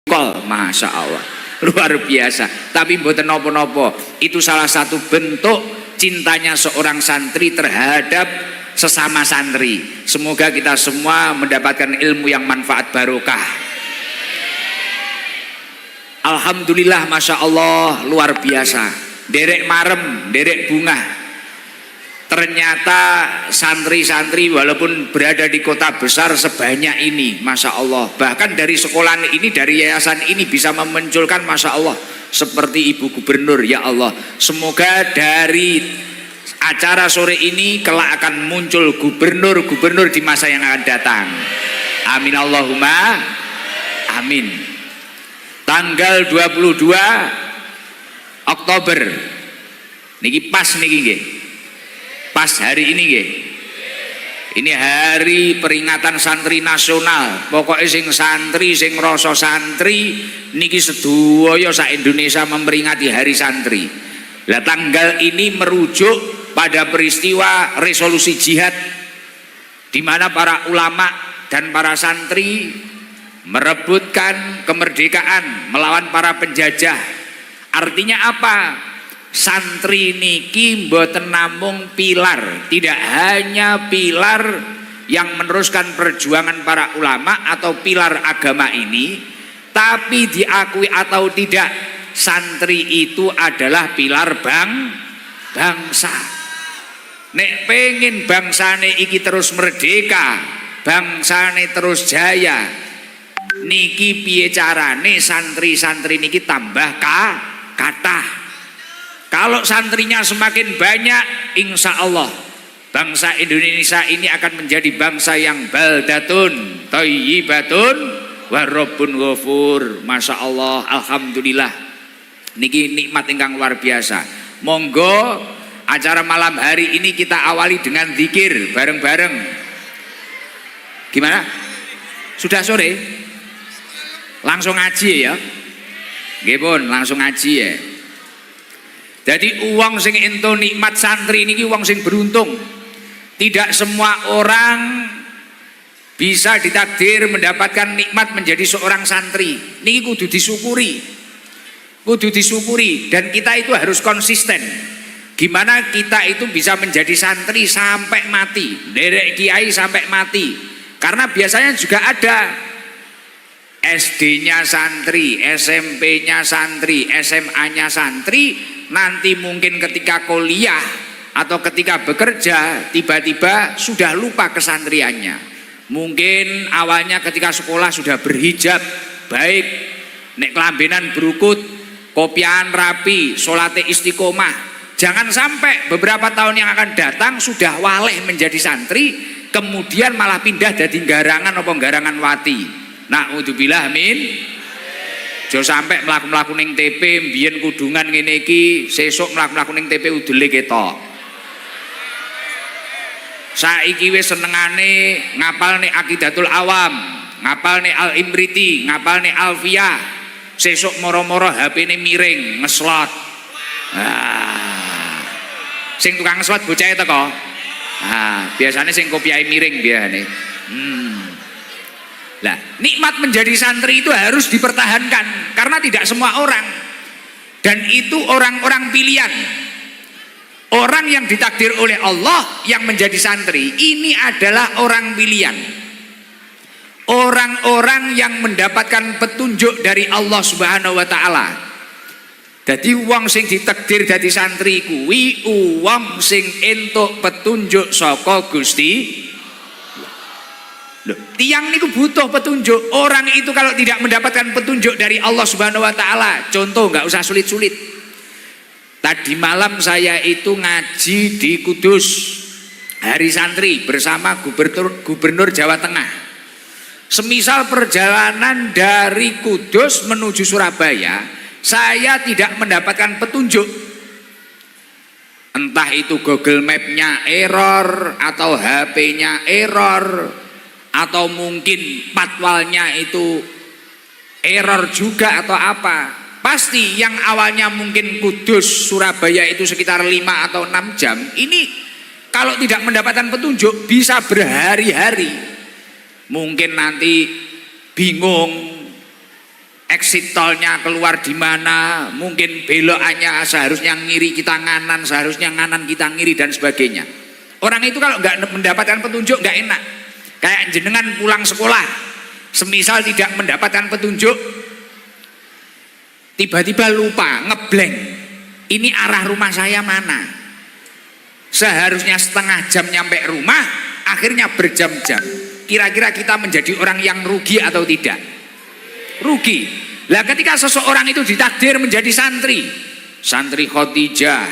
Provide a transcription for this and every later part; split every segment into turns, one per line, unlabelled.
kol, masya Allah, luar biasa. Tapi mboten nopo-nopo, itu salah satu bentuk cintanya seorang santri terhadap sesama santri. Semoga kita semua mendapatkan ilmu yang manfaat barokah. Alhamdulillah, masya Allah, luar biasa. Derek marem, derek bunga. Ternyata santri-santri walaupun berada di kota besar sebanyak ini, masya Allah, bahkan dari sekolah ini, dari yayasan ini bisa memunculkan, masya Allah, seperti Ibu Gubernur. Ya Allah, semoga dari acara sore ini kelak akan muncul gubernur-gubernur di masa yang akan datang. Amin Allahumma amin. Tanggal 22 Oktober niki pas niki nggih. Pas hari ini nggih. Ini hari peringatan santri nasional. Pokoknya sing santri, sing rasa santri niki sedaya sak Indonesia memperingati hari santri. Lah tanggal ini merujuk pada peristiwa resolusi jihad di mana para ulama dan para santri merebutkan kemerdekaan melawan para penjajah. Artinya apa? Santri niki mboten namung pilar, tidak hanya pilar yang meneruskan perjuangan para ulama atau pilar agama ini, tapi diakui atau tidak, santri itu adalah pilar bangsa. Nek pengen bangsane iki terus merdeka, bangsane terus jaya, niki piye carane santri-santri niki tambah kathah. Kalau santrinya semakin banyak, insya Allah bangsa Indonesia ini akan menjadi bangsa yang baldatun thayyibatun warabbun ghafur. Masya Allah, alhamdulillah, niki nikmat ingkang luar biasa. Monggo acara malam hari ini kita awali dengan zikir bareng-bareng. Gimana? Sudah sore? Langsung ngaji ya? Nggih pun, langsung ngaji ya. Jadi uang sing ento nikmat santri niki uang sing beruntung. Tidak semua orang bisa ditakdir mendapatkan nikmat menjadi seorang santri. Niki kudu disyukuri. Kudu disyukuri, dan kita itu harus konsisten. Gimana kita itu bisa menjadi santri sampai mati, derek kiai sampai mati. Karena biasanya juga ada SD-nya santri, SMP-nya santri, SMA-nya santri. Nanti mungkin ketika kuliah atau ketika bekerja tiba-tiba sudah lupa kesantriannya. Mungkin awalnya ketika sekolah sudah berhijab baik, nek kelambenan berukut, kopian rapi, salate istiqomah. Jangan sampai beberapa tahun yang akan datang sudah waleh menjadi santri, kemudian malah pindah dari garangan atau garangan wati. Na'udzubillah min. Jo sampai mlaku-mlaku ning TP mbiyen kudungan ngene iki, sesuk mlaku-mlaku ning TP udele ketok. Saiki wis senengane ngapalne Aqidatul Awam, ngapalne Al-Imriti, ngapalne Alfiyah. Sesuk moro-moro HP-ne miring, ngeslot. Sing tukang ngeslot bocahe teko. Biasane sing kopiahe miring biasane. Lah, nikmat menjadi santri itu harus dipertahankan karena tidak semua orang, dan itu orang-orang pilihan. Orang yang ditakdir oleh Allah yang menjadi santri ini adalah orang pilihan. Orang-orang yang mendapatkan petunjuk dari Allah Subhanahu wa taala. Jadi wong sing ditakdir dadi santri kuwi wong sing entuk petunjuk saka Gusti. Loh, tiang niku butuh petunjuk. Orang itu kalau tidak mendapatkan petunjuk dari Allah Subhanahu wa taala, contoh nggak usah sulit-sulit. Tadi malam saya itu ngaji di Kudus, hari santri bersama gubernur Jawa Tengah. Semisal perjalanan dari Kudus menuju Surabaya, saya tidak mendapatkan petunjuk. Entah itu Google Map-nya error atau HP-nya error, atau mungkin patwalnya itu error juga atau apa. Pasti yang awalnya mungkin Kudus Surabaya itu sekitar 5 atau 6 jam, ini kalau tidak mendapatkan petunjuk bisa berhari-hari. Mungkin nanti bingung exit tolnya keluar di mana, mungkin belokannya seharusnya ngiri kita nganan, seharusnya nganan kita ngiri dan sebagainya. Orang itu kalau nggak mendapatkan petunjuk nggak enak. Kayak jenengan pulang sekolah, semisal tidak mendapatkan petunjuk, tiba-tiba lupa, ngeblank. Ini arah rumah saya mana? Seharusnya setengah jam nyampe rumah, akhirnya berjam-jam. Kira-kira kita menjadi orang yang rugi atau tidak? Rugi. Lah ketika seseorang itu ditakdir menjadi santri, santri Khadijah,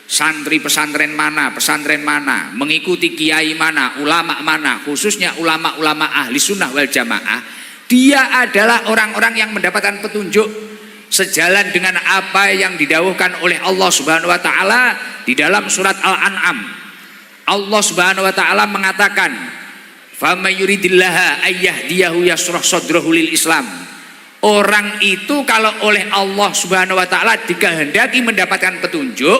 santri pesantren mana, mengikuti kiai mana, ulama mana, khususnya ulama-ulama ahli sunnah wal jamaah, dia adalah orang-orang yang mendapatkan petunjuk sejalan dengan apa yang didawuhkan oleh Allah Subhanahu wa taala di dalam surat Al-An'am. Allah Subhanahu wa taala mengatakan, "Faman yuridillaha ayyahdiyahu yashrah sadrahu lil Islam." Orang itu kalau oleh Allah Subhanahu wa taala dikehendaki mendapatkan petunjuk,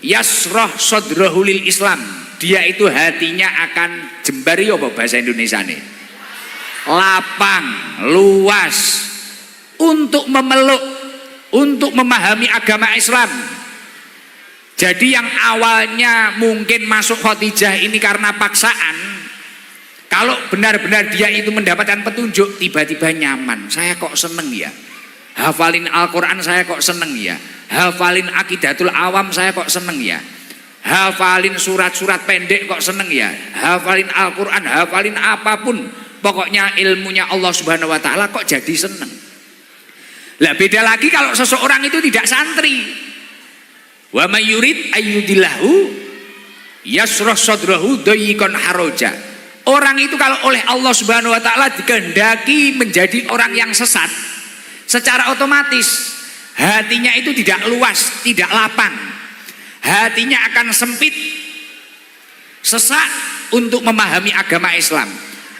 yashrah sadrahu lil Islam. Dia itu hatinya akan jembari apa bahasa Indonesia nih? Lapang, luas untuk memeluk, untuk memahami agama Islam. Jadi yang awalnya mungkin masuk Khadijah ini karena paksaan, kalau benar-benar dia itu mendapatkan petunjuk, tiba-tiba nyaman. Saya kok seneng ya, hafalin Al-Quran saya kok seneng ya, hafalin Aqidatul Awam saya kok seneng ya, hafalin surat-surat pendek kok seneng ya, hafalin Al-Quran, hafalin apapun, pokoknya ilmunya Allah Subhanahu wa taala kok jadi seneng. Lah beda lagi kalau seseorang itu tidak santri. Wa may yurid ayyudillahu yashrah sadrahu dayyqan haraja. Orang itu kalau oleh Allah Subhanahu wa taala dikehendaki menjadi orang yang sesat, secara otomatis hatinya itu tidak luas, tidak lapang. Hatinya akan sempit, sesak untuk memahami agama Islam.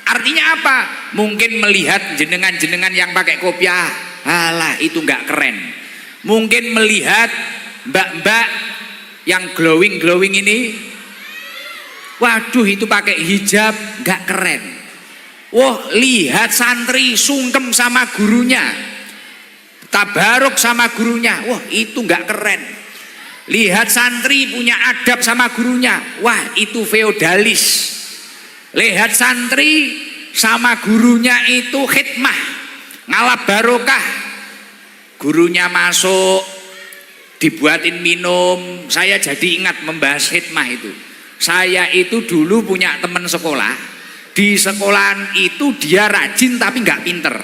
Artinya apa? Mungkin melihat jenengan-jenengan yang pakai kopiah, alah itu nggak keren. Mungkin melihat mbak-mbak yang glowing ini, waduh itu pakai hijab nggak keren. Wah, lihat santri sungkem sama gurunya, tabaruk sama gurunya, wah itu nggak keren. Lihat santri punya adab sama gurunya, wah itu feodalis. Lihat santri sama gurunya itu khidmah, ngalap barokah. Gurunya masuk, dibuatin minum. Saya jadi ingat membahas khidmah itu. Saya itu dulu punya teman sekolah. Di sekolahan itu dia rajin tapi nggak pinter.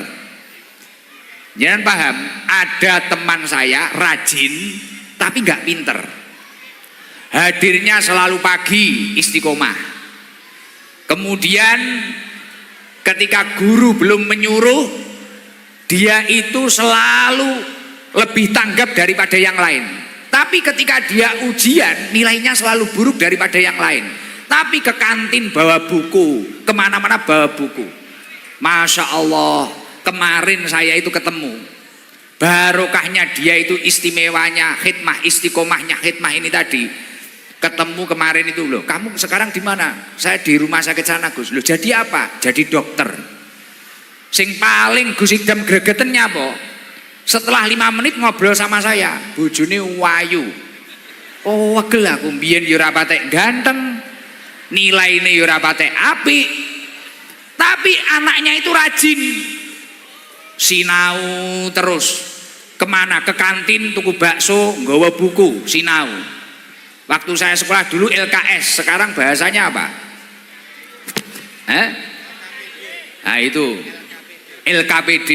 Jangan paham, ada teman saya rajin tapi nggak pinter. Hadirnya selalu pagi, istiqomah. Kemudian ketika guru belum menyuruh, dia itu selalu lebih tanggap daripada yang lain. Tapi ketika dia ujian, nilainya selalu buruk daripada yang lain. Tapi ke kantin bawa buku, kemana-mana bawa buku. Masya Allah, kemarin saya itu ketemu. Barokahnya dia itu, istimewanya khidmah, istiqomahnya khidmah ini tadi. Ketemu kemarin itu, loh kamu sekarang di mana? Saya di rumah sakit sana Gus. Loh jadi apa? Jadi dokter. Sing paling Gus Idam gregetennya apa? Setelah 5 menit ngobrol sama saya, bojone wayu. Oh wegel aku mbiyen ya ora patek ganteng, nilaine ya ora patek apik. Tapi anaknya itu rajin. Sinau terus. Kemana? Ke kantin tuku bakso, nggawa buku, sinau. Waktu saya sekolah dulu LKS, sekarang bahasanya apa? Nah itu LKPD.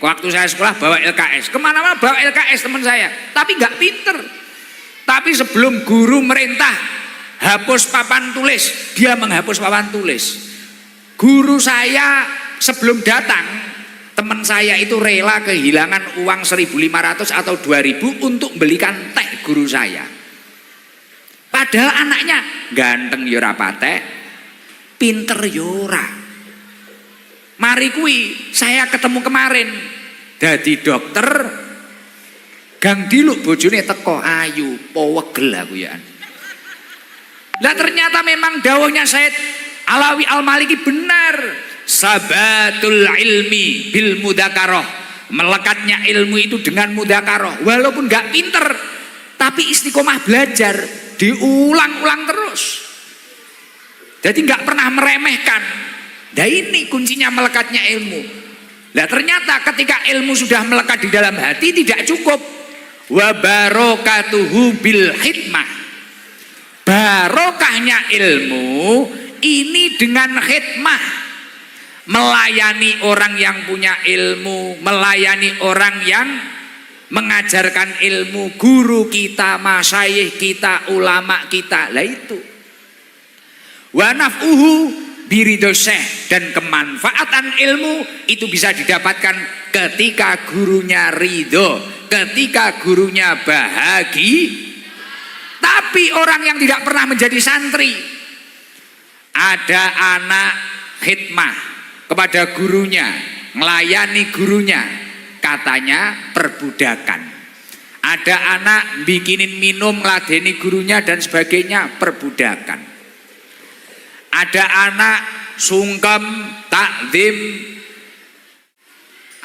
Waktu saya sekolah bawa LKS, kemana-mana bawa LKS teman saya, tapi nggak pinter. Tapi sebelum guru merintah hapus papan tulis, dia menghapus papan tulis. Guru saya sebelum datang, teman saya itu rela kehilangan uang 1.500 atau 2.000 untuk belikan teh guru saya. Padahal anaknya ganteng ya ora patek, pinter ya ora. Mari kui saya ketemu kemarin dadi dokter, gang diluk bojone teko ayu, powegel aku ya. Lah ternyata memang dawuhnya Said Alawi Al-Maliki benar. Sabatul ilmi bil mudzakarah. Melekatnya ilmu itu dengan mudzakarah, walaupun nggak pinter tapi istiqomah belajar, diulang-ulang terus. Jadi nggak pernah meremehkan. Nah ini kuncinya melekatnya ilmu. Nah ternyata ketika ilmu sudah melekat di dalam hati tidak cukup. Wa barokatuhu bil hikmah. Barokahnya ilmu ini dengan khidmah. Melayani orang yang punya ilmu, melayani orang yang mengajarkan ilmu, guru kita, masyayikh kita, ulama kita. Lah itu. Wa naf'uhu biridho syekh, dan kemanfaatan ilmu itu bisa didapatkan ketika gurunya ridho, ketika gurunya bahagia. Tapi orang yang tidak pernah menjadi santri, ada anak khidmah kepada gurunya, melayani gurunya, katanya perbudakan. Ada anak bikinin minum, ngeladeni gurunya dan sebagainya, perbudakan. Ada anak sungkem, takzim,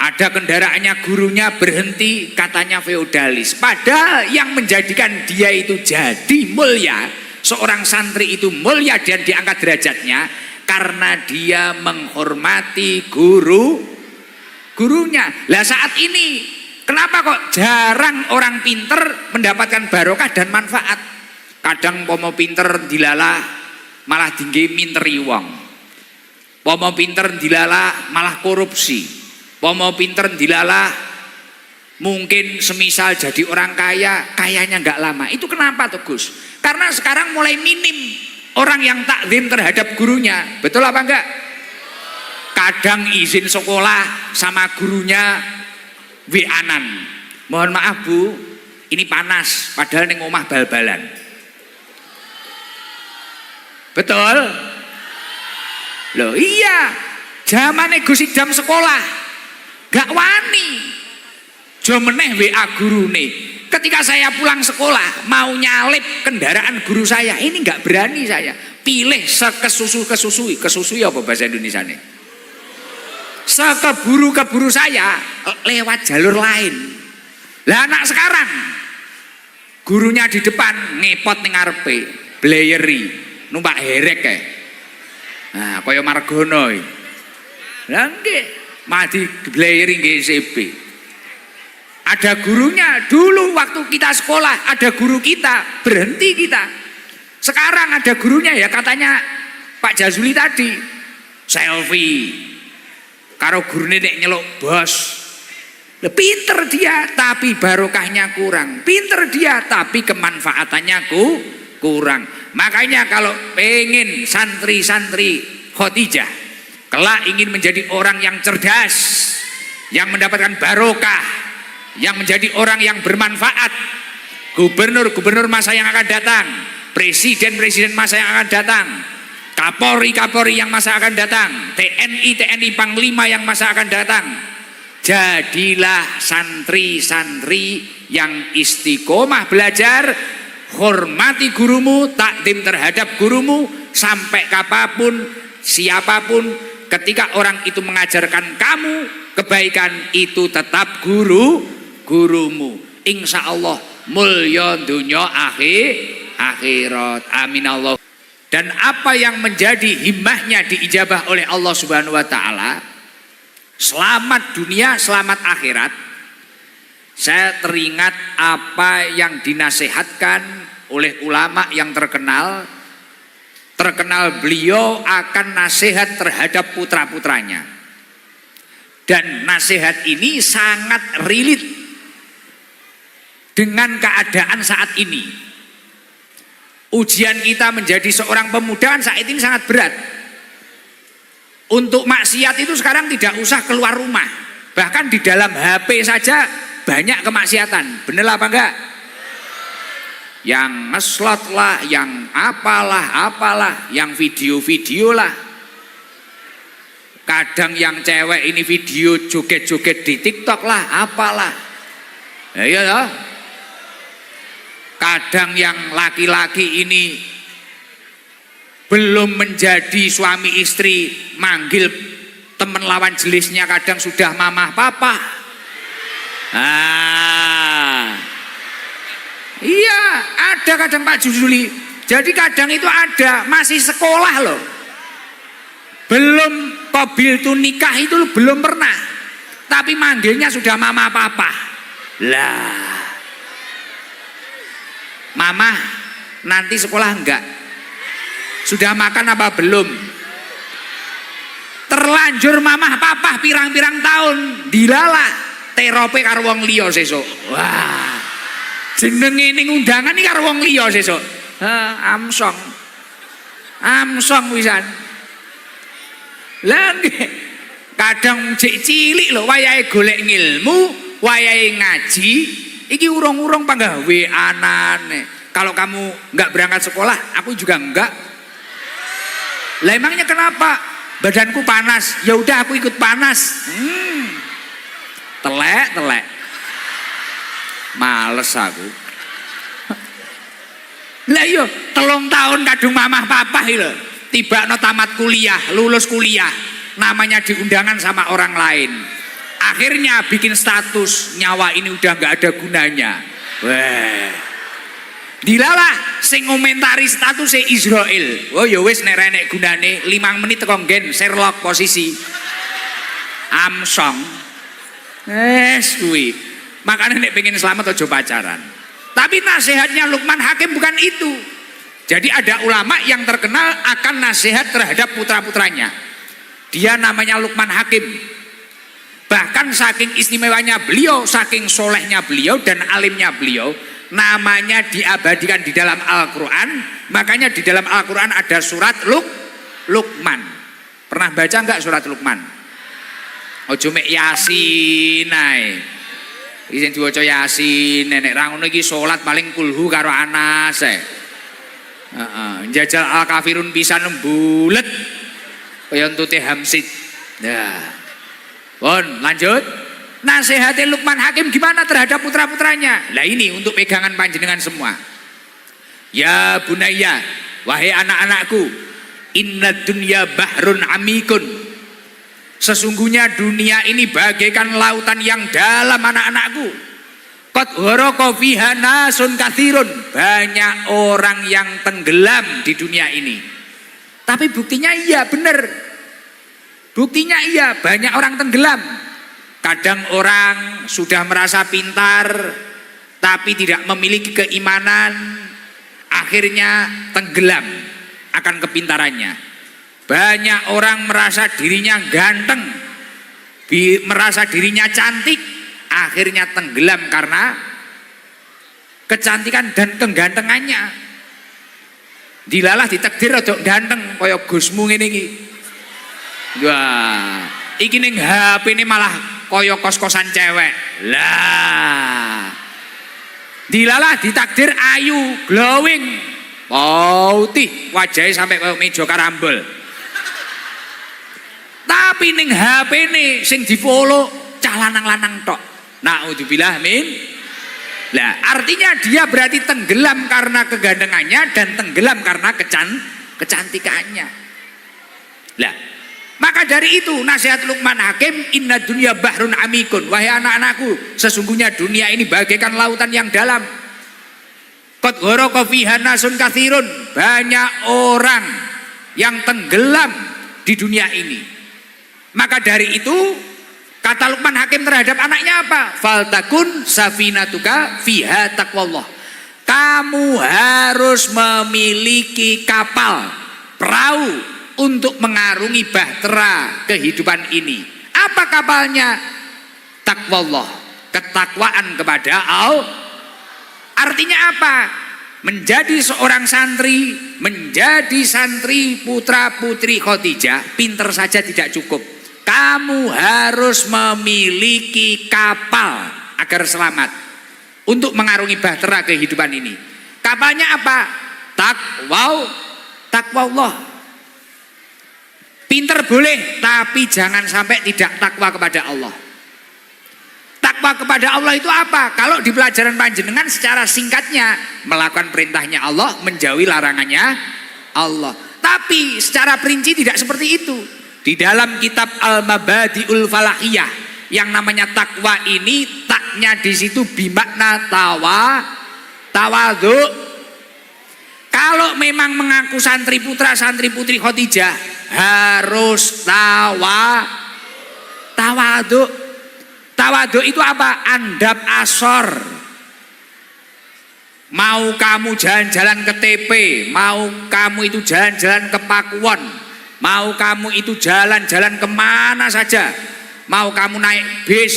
ada kendaraannya gurunya berhenti, katanya feodalis. Padahal yang menjadikan dia itu jadi mulia, seorang santri itu mulia dan diangkat derajatnya, karena dia menghormati gurunya. Lah saat ini kenapa kok jarang orang pinter mendapatkan barokah dan manfaat? Kadang pomo pinter dilalah malah tinggi minteri wong, pomo pinter dilalah malah korupsi, pomo pinter dilalah mungkin semisal jadi orang kaya, kayanya nggak lama. Itu kenapa tuh Gus? Karena sekarang mulai minim orang yang takzim terhadap gurunya. Betul apa enggak? Kadang izin sekolah sama gurunya WA-an. Mohon maaf Bu, ini panas, padahal ning omah bal-balan. Betul? Loh iya, zamane Gus jam sekolah gak wani. Jo meneh WA gurune. Ketika saya pulang sekolah mau nyalip kendaraan guru saya, ini nggak berani saya. Pilih kesusui apa bahasa Indonesia nih? Sekeburu-keburu saya lewat jalur lain. Lah anak sekarang gurunya di depan ngepot ning ngarepe, blayeri, numpak herek kae. Nah, kaya Margono iki. Lah nggih, mati blayeri nggih CP. Ada gurunya, dulu waktu kita sekolah ada guru kita, berhenti kita. Sekarang ada gurunya, ya katanya Pak Jazuli tadi, selfie karo gurune nek nyeluk bos. Pinter dia tapi barokahnya kurang, pinter dia tapi kemanfaatannya kurang. Makanya kalau pengen santri-santri Khotijah kelak ingin menjadi orang yang cerdas, yang mendapatkan barokah, yang menjadi orang yang bermanfaat, gubernur-gubernur masa yang akan datang, presiden-presiden masa yang akan datang, kapolri-kapolri yang masa akan datang, TNI Panglima yang masa akan datang. Jadilah santri-santri yang istiqomah belajar, hormati gurumu, takdim terhadap gurumu, sampai kapapun, siapapun, ketika orang itu mengajarkan kamu kebaikan, itu tetap gurumu. Insya Allah mulya dunya akhirat. Amin Allah. Dan apa yang menjadi himmahnya diijabah oleh Allah Subhanahu wa taala, selamat dunia, selamat akhirat. Saya teringat apa yang dinasihatkan oleh ulama yang terkenal beliau akan nasihat terhadap putra-putranya. Dan nasihat ini sangat relate dengan keadaan saat ini. Ujian kita menjadi seorang pemuda saat ini sangat berat. Untuk maksiat itu sekarang tidak usah keluar rumah. Bahkan di dalam HP saja banyak kemaksiatan. Bener apa enggak? Yang ngeslot lah, yang apalah, yang video-video lah. Kadang yang cewek ini video joget-joget di TikTok lah, apalah. Iya toh? Kadang yang laki-laki ini belum menjadi suami istri, manggil teman lawan jenisnya kadang sudah mamah papa. Ah. Iya, ada kadang Pak Juli. Jadi kadang itu ada masih sekolah loh. Belum kobil tuh nikah itu belum pernah. Tapi manggilnya sudah mama papa. Lah. Mama, nanti sekolah enggak? Sudah makan apa belum? Terlanjur mamah papa pirang-pirang tahun dilala terope karo wong liya sesuk. Wah. Jenenge ning undangan iki karo wong liya sesuk. Amsong. Amsong wisan. Lah kadang cek cilik lho wayahe golek ngilmu, wayahe ngaji, iki urung-urung panggawe anane. Kalau kamu enggak berangkat sekolah, aku juga enggak. Lah emangnya kenapa? Badanku panas. Ya udah aku ikut panas. Telek. Males aku. Lah yo 3 tahun kadung mamah papa lho. Tibakno tamat kuliah, lulus kuliah. Namanya diundangan sama orang lain. Akhirnya bikin status nyawa ini udah nggak ada gunanya. Wah. Dilala sing ngomentari status Israel. Oh ya wis nek renek gunane 5 menit teko nggen Sherlock posisi. Amsong. Kuwi. Makanya nek pengen selamat aja pacaran. Tapi nasihatnya Luqman Hakim bukan itu. Jadi ada ulama yang terkenal akan nasihat terhadap putra-putranya. Dia namanya Luqman Hakim. Bahkan saking istimewanya beliau, saking solehnya beliau dan alimnya beliau, namanya diabadikan di dalam Al-Quran. Makanya di dalam Al-Quran ada surat Luqman. Pernah baca enggak surat Luqman? Ojo mek Yasin ae. Iki sing diwaca Yasin, nek ra ngono iki salat paling kulhu karo Anas ae. Jajal Al-Kafirun pisan bulet. Kaya entute Hamsid. Nah. Pun lanjut. Nasihatnya Luqman Hakim gimana terhadap putra-putranya? Lah ini untuk pegangan panjenengan semua. Ya bunayya, wahai anak-anakku, inna dunya bahrun amikun. Sesungguhnya dunia ini bagaikan lautan yang dalam anak-anakku. Qad gharqa fiha nasun katsirun. Banyak orang yang tenggelam di dunia ini. Tapi buktinya iya benar. Buktinya iya banyak orang tenggelam. Kadang orang sudah merasa pintar tapi tidak memiliki keimanan, akhirnya tenggelam akan kepintarannya. Banyak orang merasa dirinya ganteng, merasa dirinya cantik, akhirnya tenggelam karena kecantikan dan kegantengannya. Dilalah ditakdir rada ganteng kaya Gusmu ngene iki. Wah, iki ning HP ini malah kaya kos-kosan cewek. Lah. Dilalah ditakdir ayu, glowing. Putih, wajahnya sampai kaya meja karambol. Tapi ning HP ini sing di-follow cah lanang-lanang tok. Naudzubillah min. Lah, artinya dia berarti tenggelam karena kegandengannya dan tenggelam karena kecantikannya. Lah, maka dari itu nasihat Luqman Hakim, inna dunya bahrun amikun. Wahai anak-anakku, sesungguhnya dunia ini bagaikan lautan yang dalam. Qad gharaqa fiha nasun katsirun. Banyak orang yang tenggelam di dunia ini. Maka dari itu kata Luqman Hakim terhadap anaknya apa? Faltakun safinatuka fiha taqwallah. Kamu harus memiliki kapal, perahu untuk mengarungi bahtera kehidupan ini. Apa kapalnya? Taqwallah, ketakwaan kepada Allah. Artinya apa? Menjadi seorang santri, menjadi santri putra putri Khadijah, pinter saja tidak cukup. Kamu harus memiliki kapal agar selamat untuk mengarungi bahtera kehidupan ini. Kapalnya apa? Taqwallah. Pinter boleh, tapi jangan sampai tidak takwa kepada Allah. Takwa kepada Allah itu apa? Kalau di pelajaran panjenengan secara singkatnya melakukan perintahnya Allah, menjauhi larangannya Allah. Tapi secara perinci tidak seperti itu. Di dalam kitab Al-Mabadi'ul Falahiyah yang namanya takwa ini tak taknya di situ bimakna tawadhu. Kalau memang mengaku santri putra santri putri Khadijah harus tawadhu. Tawadhu itu apa? Andap asor. Mau kamu jalan-jalan ke TP, mau kamu itu jalan-jalan ke Pakuwon, mau kamu itu jalan-jalan kemana saja, mau kamu naik bis,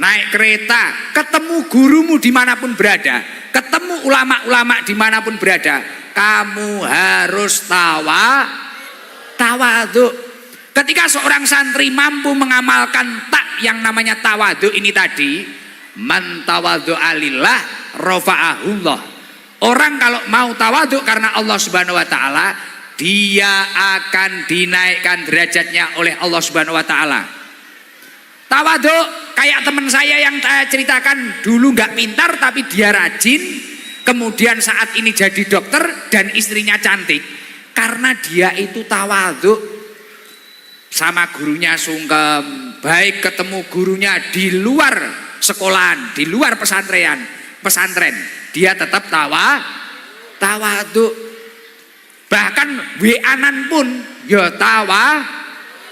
naik kereta, ketemu gurumu dimanapun berada, ketemu ulama-ulama dimanapun berada, kamu harus tawadhu. Ketika seorang santri mampu mengamalkan tak yang namanya tawadhu ini tadi, man tawadhu'a lillah rafa'ahullah. Orang kalau mau tawadhu karena Allah Subhanahu wa taala, dia akan dinaikkan derajatnya oleh Allah Subhanahu wa taala. Tawadhu kayak teman saya yang saya ceritakan, dulu nggak pintar tapi dia rajin, kemudian saat ini jadi dokter dan istrinya cantik karena dia itu tawadhu, sama gurunya sungkem, baik ketemu gurunya di luar sekolahan, di luar pesantren, dia tetap tawadhu. Bahkan WA-an pun ya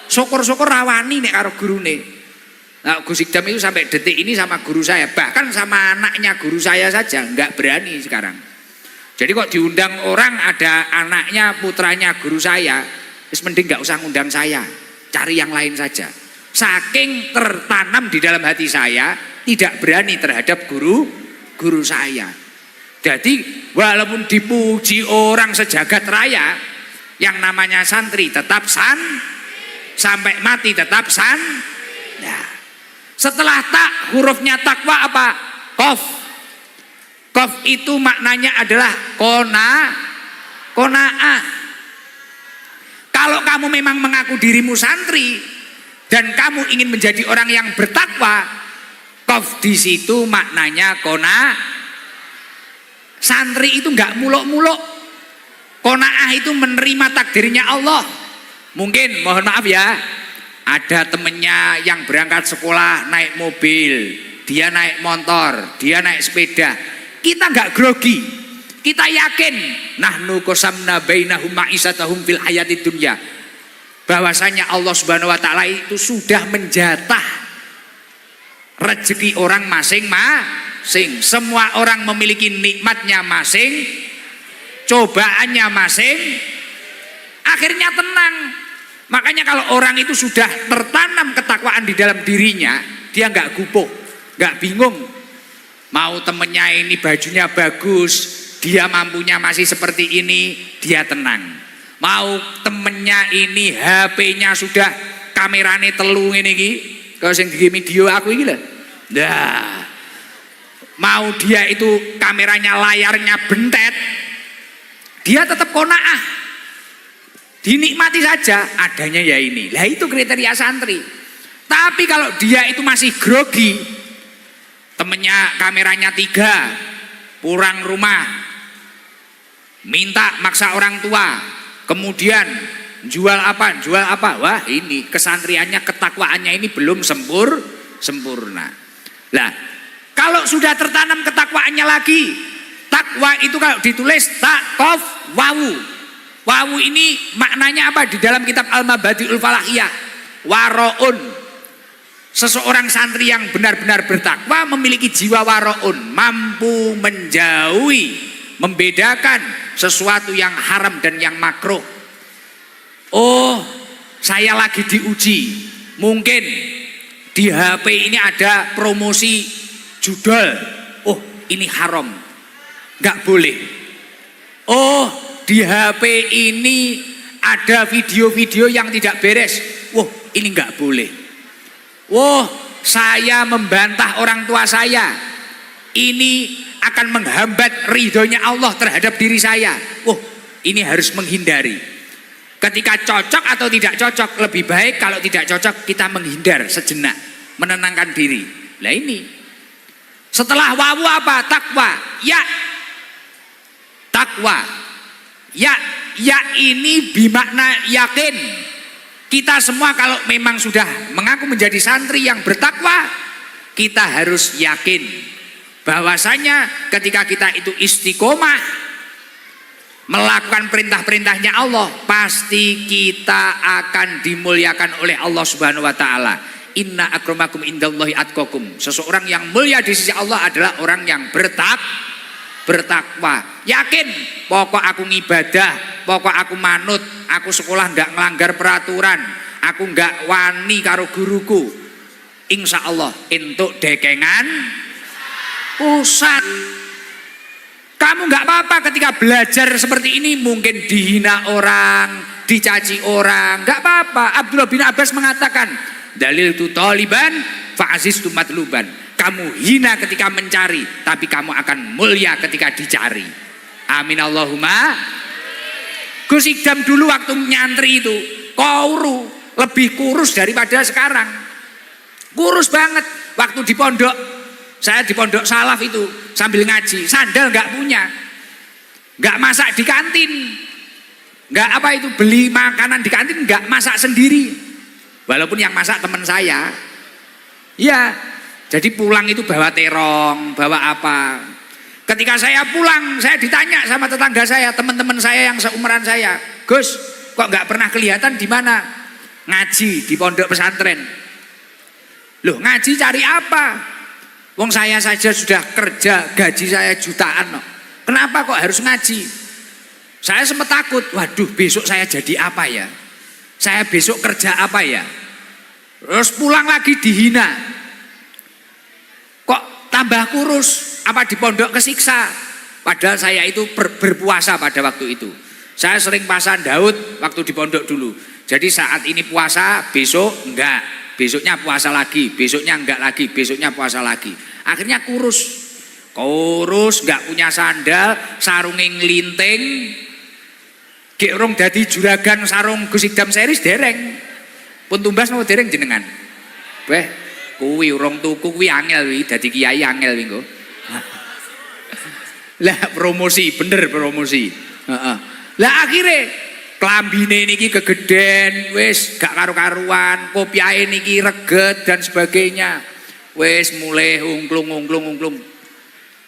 syukur-syukur rawani nek karo gurune. Nah, Gus Ikdam itu sampai detik ini sama guru saya, bahkan sama anaknya guru saya saja nggak berani sekarang. Jadi kok diundang orang ada anaknya putranya guru saya, wis mending nggak usah ngundang saya, cari yang lain saja. Saking tertanam di dalam hati saya tidak berani terhadap guru saya. Jadi walaupun dipuji orang sejagat raya, yang namanya santri tetap sampai mati tetap ya. Setelah tak, hurufnya takwa apa? Qaf. Qaf itu maknanya adalah qanaah. Kalau kamu memang mengaku dirimu santri dan kamu ingin menjadi orang yang bertakwa, qaf di situ maknanya qanaah. Santri itu enggak muluk-muluk. Qanaah itu menerima takdirnya Allah. Mungkin mohon maaf ya, ada temennya yang berangkat sekolah naik mobil, dia naik motor, dia naik sepeda. Kita enggak grogi, kita yakin nahnu qasamna bainahum ma'isatahum fil hayatid dunya, bahwasanya Allah Subhanahu wa taala itu sudah menjatah rezeki orang masing-masing. Semua orang memiliki nikmatnya masing, cobaannya masing, akhirnya tenang. Makanya kalau orang itu sudah tertanam ketakwaan di dalam dirinya, dia nggak gupuh, nggak bingung. Mau temennya ini bajunya bagus, dia mampunya masih seperti ini, dia tenang. Mau temennya ini HP-nya sudah kamerane telu ngene iki, kalau sing di video aku iki lho. Nah, mau dia itu kameranya layarnya bentet, dia tetap qanaah. Dinikmati saja adanya ya ini. Lah itu kriteria santri. Tapi kalau dia itu masih grogi, temennya kameranya 3, pulang rumah, minta maksa orang tua, kemudian jual apa, wah ini kesantriannya, ketakwaannya ini belum sempurna. Lah kalau sudah tertanam ketakwaannya lagi, takwa itu kalau ditulis taqaf wawu. Wawu ini maknanya apa di dalam kitab Al-Mabadi'ul Falahiyah? Waro'un. Seseorang santri yang benar-benar bertakwa memiliki jiwa waro'un, mampu menjauhi, membedakan sesuatu yang haram dan yang makruh. Oh, saya lagi diuji. Mungkin di HP ini ada promosi judul. Oh, ini haram, nggak boleh. Oh, di HP ini ada video-video yang tidak beres. Wah, ini nggak boleh. Wah, saya membantah orang tua saya. Ini akan menghambat ridhonya Allah terhadap diri saya. Wah, ini harus menghindari. Ketika cocok atau tidak cocok, lebih baik kalau tidak cocok kita menghindar sejenak, menenangkan diri. Lah ini. Setelah wawu apa? Takwa. Ya. Takwa. Ya ini bimakna yakin. Kita semua kalau memang sudah mengaku menjadi santri yang bertakwa, kita harus yakin bahwasanya ketika kita itu istiqomah melakukan perintah-perintahnya Allah, pasti kita akan dimuliakan oleh Allah Subhanahu wa taala. Inna akramakum indallahi atqakum. Seseorang yang mulia di sisi Allah adalah orang yang bertakwa. Yakin, pokok aku ngibadah, pokok aku manut, aku sekolah nggak melanggar peraturan, aku nggak wani karo guruku. Insya Allah entuk dekengan pusat. Kamu nggak apa-apa ketika belajar seperti ini, mungkin dihina orang, dicaci orang, nggak apa-apa. Abdullah bin Abbas mengatakan, dalil tu taliban fa'aziz tu matluban. Kamu hina ketika mencari, tapi kamu akan mulia ketika dicari. Amin Allahumma. Gus Idam dulu waktu nyantri itu kauru, lebih kurus daripada sekarang. Kurus banget waktu di pondok. Saya di pondok salaf itu sambil ngaji, sandal nggak punya, nggak masak di kantin, nggak apa itu beli makanan di kantin, nggak masak sendiri, walaupun yang masak teman saya, ya. Jadi pulang itu bawa terong, bawa apa. Ketika saya pulang, saya ditanya sama tetangga saya, teman-teman saya yang seumuran saya, Gus, kok nggak pernah kelihatan di mana? Ngaji di pondok pesantren. Loh, ngaji cari apa? Wong saya saja sudah kerja, gaji saya jutaan. Kenapa kok harus ngaji? Saya sempat takut, waduh besok saya jadi apa ya? Saya besok kerja apa ya? Terus pulang lagi dihina. Kok tambah kurus? Apa di pondok kesiksa? Padahal saya itu berpuasa pada waktu itu. Saya sering pasang Daud waktu di pondok dulu. Jadi saat ini puasa, besok enggak. Besoknya puasa lagi, besoknya enggak lagi, besoknya puasa lagi. Akhirnya kurus, enggak punya sandal, sarungnya ngelinting. Gek rong dadi juragan sarung Gus Idam series dereng. Pun tumbas mau dereng jenengan. Weh, kuwi urung tuku kuwi angel wi, dadi kiai angel wi engko. Lah promosi, bener promosi. Heeh. Lah akhirnya klambine niki kegeden, wis gak karu-karuan, kopiahe niki reget dan sebagainya. Wis mulai ungklung.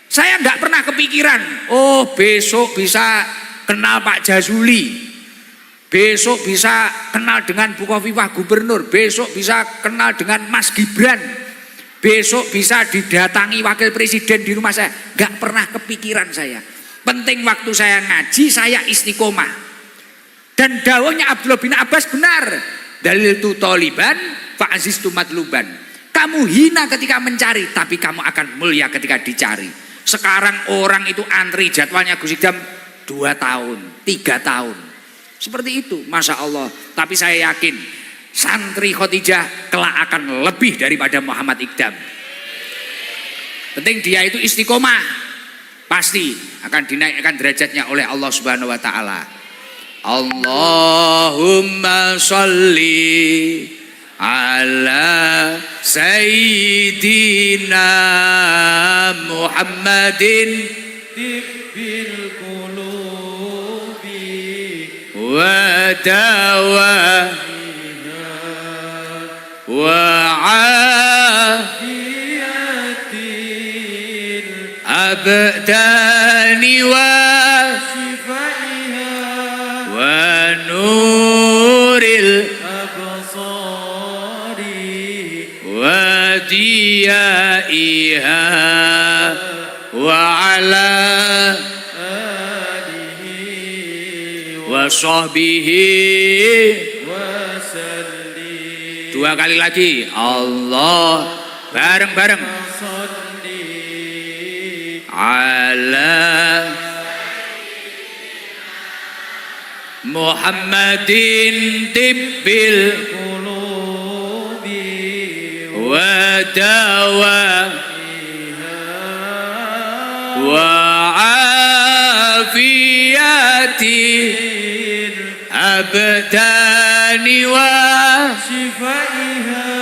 Saya nggak pernah kepikiran, oh besok bisa kenal Pak Jazuli, besok bisa kenal dengan Bu Khofifah Gubernur, besok bisa kenal dengan Mas Gibran, besok bisa didatangi Wakil Presiden di rumah saya. Nggak pernah kepikiran saya. Penting waktu saya ngaji, saya istiqomah. Dan dawuhnya Abdullah bin Abbas benar. Dalil tu taliban fa'aziz tu matluban. Kamu hina ketika mencari, tapi kamu akan mulia ketika dicari. Sekarang orang itu antri jadwalnya Gus Idam 2 tahun, 3 tahun. Seperti itu, Masya Allah. Tapi saya yakin santri Khotijah kelak akan lebih daripada Muhammad Iqdam. Penting dia itu istiqomah, pasti akan dinaikkan derajatnya oleh Allah Subhanahu wa taala. Allahumma sholli ala sayyidina Muhammadin tibbil qulubi wa dawaiha wa afiyatil abdani wa nuril absari wa diyaiha wa ala alihi wa sahbihi wa sallim. 2 kali lagi, Allah, bareng-bareng. Ala Muhammadin tibbil qulubi wa dawaiha wa afiyatil abdani wa shifaiha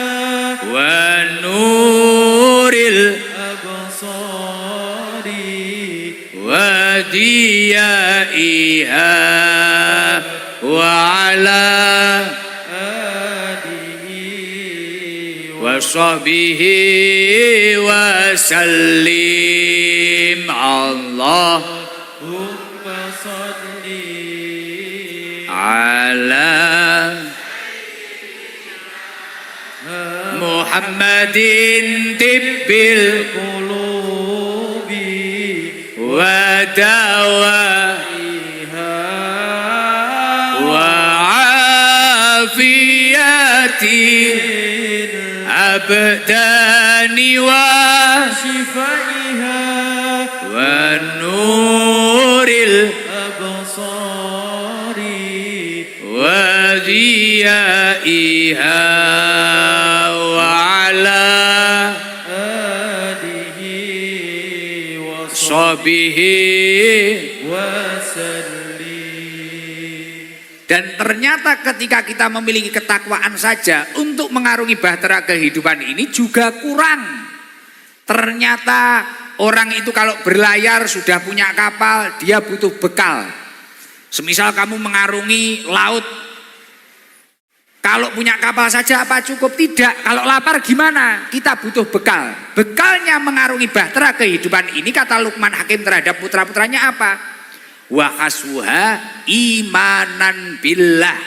wa nuril absari wa diyaiha wa ala alihi wa sahbihi wa sallim. Allahumma salli ala Muhammadin tibbil qulubi wa dawaiha wa afiyati abdani wa shifaiha wa nuril absari wa ziyaiha dan ternyata ketika kita memiliki ketakwaan saja untuk mengarungi bahtera kehidupan ini juga kurang. Ternyata orang itu kalau berlayar sudah punya kapal, dia butuh bekal. Semisal kamu mengarungi laut, kalau punya kapal saja apa cukup? Tidak. Kalau lapar gimana? Kita butuh bekal. Bekalnya mengarungi bahtera kehidupan ini, kata Luqman Hakim terhadap putra-putranya apa? Wa hasbuha imanan billah.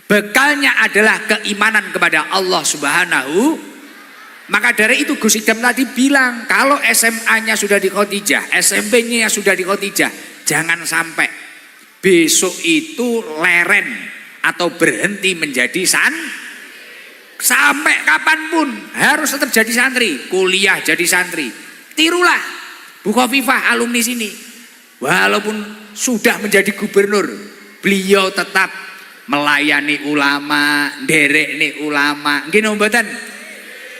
Bekalnya adalah keimanan kepada Allah Subhanahu. Maka dari itu Gus Idam tadi bilang, kalau SMA-nya sudah di Khadijah, SMP-nya sudah di Khadijah, jangan sampai besok itu leren atau berhenti menjadi sampai kapanpun harus tetap jadi santri, kuliah jadi santri. Tirulah Bu Khofifah alumni sini. Walaupun sudah menjadi gubernur, beliau tetap melayani ulama, nderekne ulama. Nggih mboten?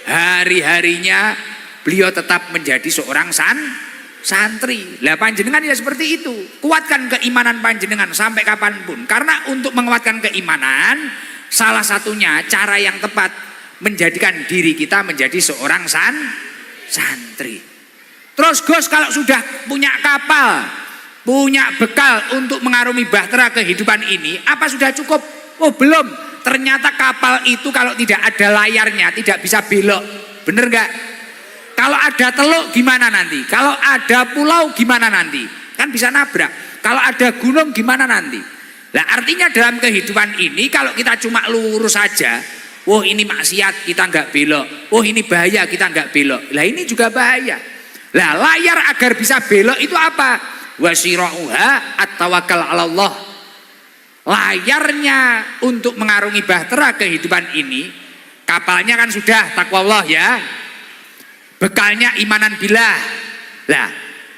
Hari-harinya beliau tetap menjadi seorang santri. Lah panjenengan ya seperti itu. Kuatkan keimanan panjenengan sampai kapanpun. Karena untuk menguatkan keimanan, salah satunya cara yang tepat menjadikan diri kita menjadi seorang santri. Terus Gus, kalau sudah punya kapal, punya bekal untuk mengarungi bahtera kehidupan ini, apa sudah cukup? Oh belum. Ternyata kapal itu kalau tidak ada layarnya tidak bisa belok. Bener gak? Kalau ada teluk gimana nanti? Kalau ada pulau gimana nanti? Kan bisa nabrak. Kalau ada gunung gimana nanti? Nah artinya dalam kehidupan ini kalau kita cuma lurus saja, wah ini maksiat kita nggak belok, wah ini bahaya kita nggak belok. Lah ini juga bahaya. Lah layar agar bisa belok itu apa? Wasirauha at-tawakkal 'ala Allah. Layarnya untuk mengarungi bahtera kehidupan ini, kapalnya kan sudah takwa Allah ya. Bekalnya imanan billah. Lah,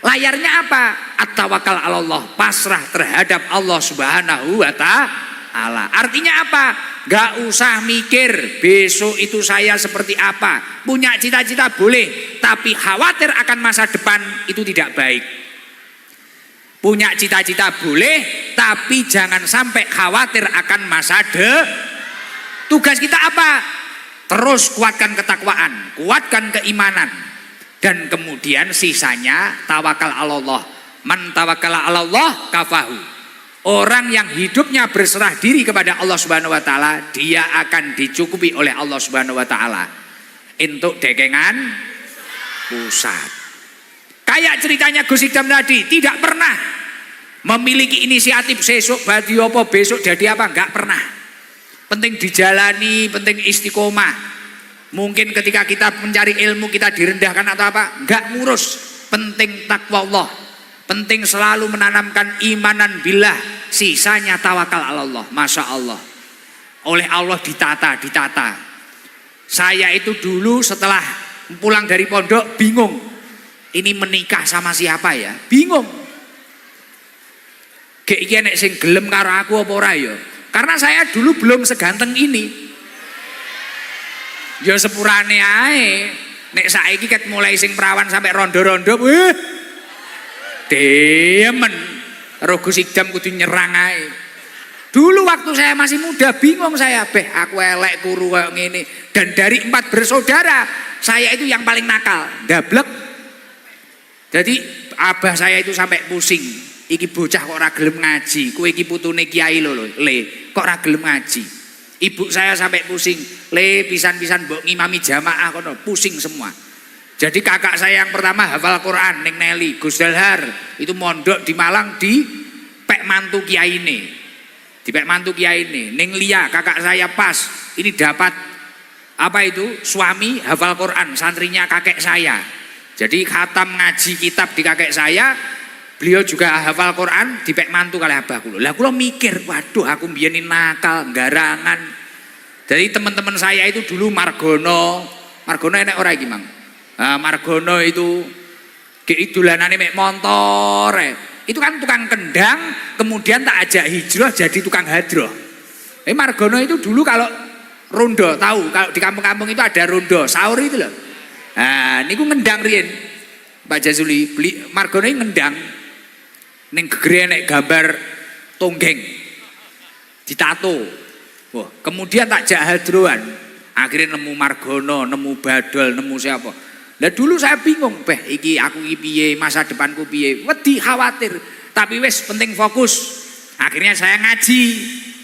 layarnya apa? At-tawakkal 'ala Allah, pasrah terhadap Allah Subhanahu wa ta'ala. Artinya apa? Gak usah mikir besok itu saya seperti apa. Punya cita-cita boleh, tapi khawatir akan masa depan itu tidak baik. Punya cita-cita boleh, tapi jangan sampai khawatir akan masa depan. Tugas kita apa? Terus kuatkan ketakwaan, kuatkan keimanan, dan kemudian sisanya tawakal 'ala Allah. Man tawakkala 'ala Allah kafahu. Orang yang hidupnya berserah diri kepada Allah Subhanahu wa taala, dia akan dicukupi oleh Allah Subhanahu wa taala untuk dekengan pusat. Kayak ceritanya Gus Idam tadi, tidak pernah memiliki inisiatif besok badi apa, besok jadi apa, enggak pernah. Penting dijalani, penting istiqomah. Mungkin ketika kita mencari ilmu kita direndahkan atau apa, enggak ngurus. Penting takwa Allah. Penting selalu menanamkan imanan billah. Sisanya tawakal 'ala Allah. Masya Allah. Oleh Allah ditata. Saya itu dulu setelah pulang dari pondok bingung. Ini menikah sama siapa ya? Bingung. Gek iki nek sing gelem karo aku apa ora ya? Karena saya dulu belum seganteng ini. Ya sepurane ae. Nek saiki ket mulai sing perawan sampai rondo-rondo, demen. Karo Gus Idam kudu nyerang ae. Dulu waktu saya masih muda bingung saya, aku elek kuru kayak ngene. Dan dari 4 bersaudara, saya itu yang paling nakal, dablek. Jadi abah saya itu sampai pusing. Iki bocah kok ora gelem ngaji, kowe iki putune kiai lho, Le, kok ora gelem ngaji. Ibu saya sampai pusing, le pisan-pisan mbok ngimami jamaah kono, pusing semua. Jadi kakak saya yang pertama hafal Quran ning Neli, Gus Dalhar, itu mondok di Malang di pek mantu kiai ini. Di pek mantu kiai ini, ning Lia kakak saya pas, ini dapat apa itu? Suami hafal Quran, santrinya kakek saya. Jadi khatam ngaji kitab di kakek saya, beliau juga hafal Quran di pek mantu kalih abah kula. Lah kula mikir, waduh aku mbiyen nakal, garangan. Jadi teman-teman saya itu dulu Margono enek ora iki, Mang? Nah, Margono itu idolanane mek motor. Itu kan tukang kendang, kemudian tak ajak hijrah jadi tukang hadroh. Margono itu dulu kalau rondo, tahu kalau di kampung-kampung itu ada rondo, sahur itu loh. Nah, niku ngendang riyen. Pak Jazuli beli Margono ini ngendang. Ning gegere nek gambar tonggeng ditato. Wah, kemudian tak jak hadroan. Akhirnya nemu Margono, nemu Badol, nemu siapa. Lah dulu saya bingung, iki aku iki piye, masa depanku piye. Wedi khawatir, tapi wes penting fokus. Akhirnya saya ngaji,